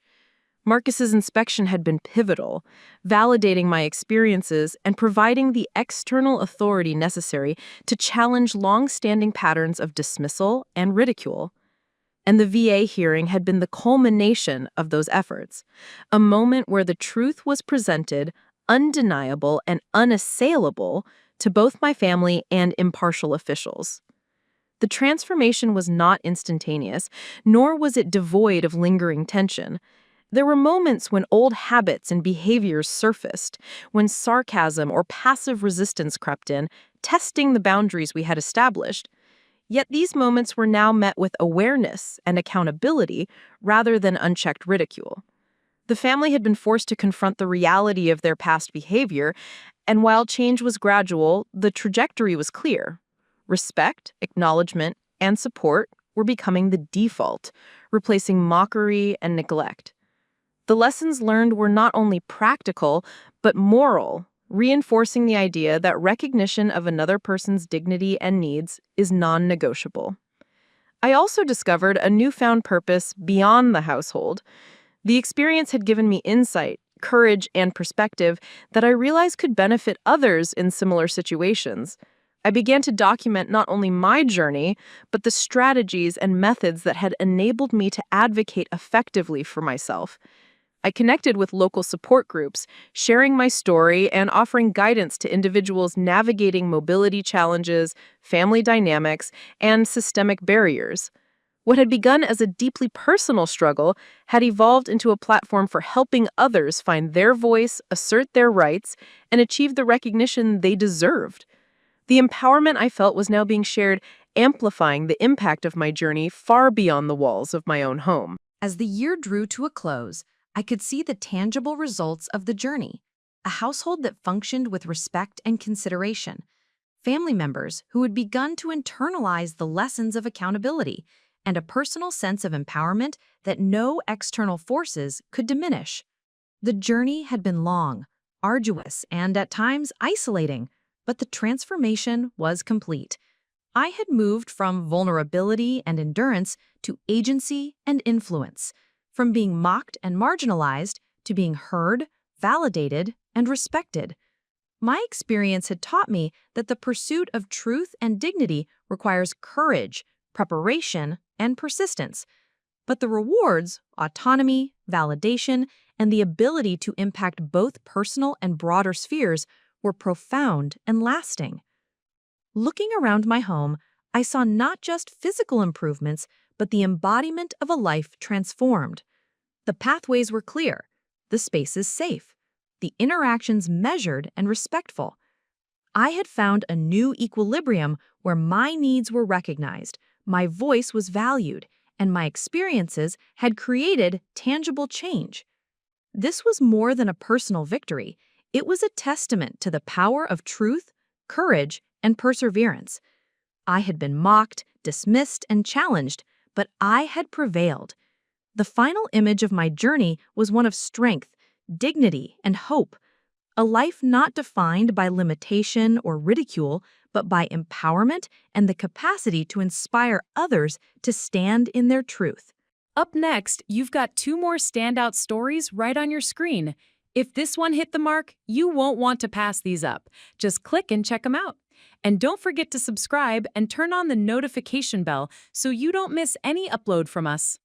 B: Marcus's inspection had been pivotal, validating my experiences and providing the external authority necessary to challenge long-standing patterns of dismissal and ridicule. And the VA hearing had been the culmination of those efforts, a moment where the truth was presented, undeniable and unassailable, to both my family and impartial officials. The transformation was not instantaneous, nor was it devoid of lingering tension. There were moments when old habits and behaviors surfaced, when sarcasm or passive resistance crept in, testing the boundaries we had established. Yet these moments were now met with awareness and accountability rather than unchecked ridicule. The family had been forced to confront the reality of their past behavior, and while change was gradual, the trajectory was clear. Respect, acknowledgement, and support were becoming the default, replacing mockery and neglect. The lessons learned were not only practical, but moral, reinforcing the idea that recognition of another person's dignity and needs is non-negotiable.
C: I also discovered a newfound purpose beyond the household. The experience had given me insight, courage, and perspective that I realized could benefit others in similar situations. I began to document not only my journey, but the strategies and methods that had enabled me to advocate effectively for myself. I connected with local support groups, sharing my story and offering guidance to individuals navigating mobility challenges, family dynamics, and systemic barriers. What had begun as a deeply personal struggle had evolved into a platform for helping others find their voice, assert their rights, and achieve the recognition they deserved. The empowerment I felt was now being shared, amplifying the impact of my journey far beyond the walls of my own home.
A: As the year drew to a close, I could see the tangible results of the journey. A household that functioned with respect and consideration. Family members who had begun to internalize the lessons of accountability, and a personal sense of empowerment that no external forces could diminish. The journey had been long, arduous, and at times isolating, but the transformation was complete. I had moved from vulnerability and endurance to agency and influence, from being mocked and marginalized to being heard, validated, and respected. My experience had taught me that the pursuit of truth and dignity requires courage, preparation, and persistence. But the rewards, autonomy, validation, and the ability to impact both personal and broader spheres were profound and lasting. Looking around my home, I saw not just physical improvements, but the embodiment of a life transformed. The pathways were clear, the spaces safe, the interactions measured and respectful. I had found a new equilibrium where my needs were recognized, my voice was valued, and my experiences had created tangible change. This was more than a personal victory. It was a testament to the power of truth, courage, and perseverance. I had been mocked, dismissed, and challenged, but I had prevailed. The final image of my journey was one of strength, dignity, and hope. A life not defined by limitation or ridicule, but by empowerment and the capacity to inspire others to stand in their truth.
B: Up next, you've got 2 more standout stories right on your screen. If this one hit the mark, you won't want to pass these up. Just click and check them out. And don't forget to subscribe and turn on the notification bell so you don't miss any upload from us.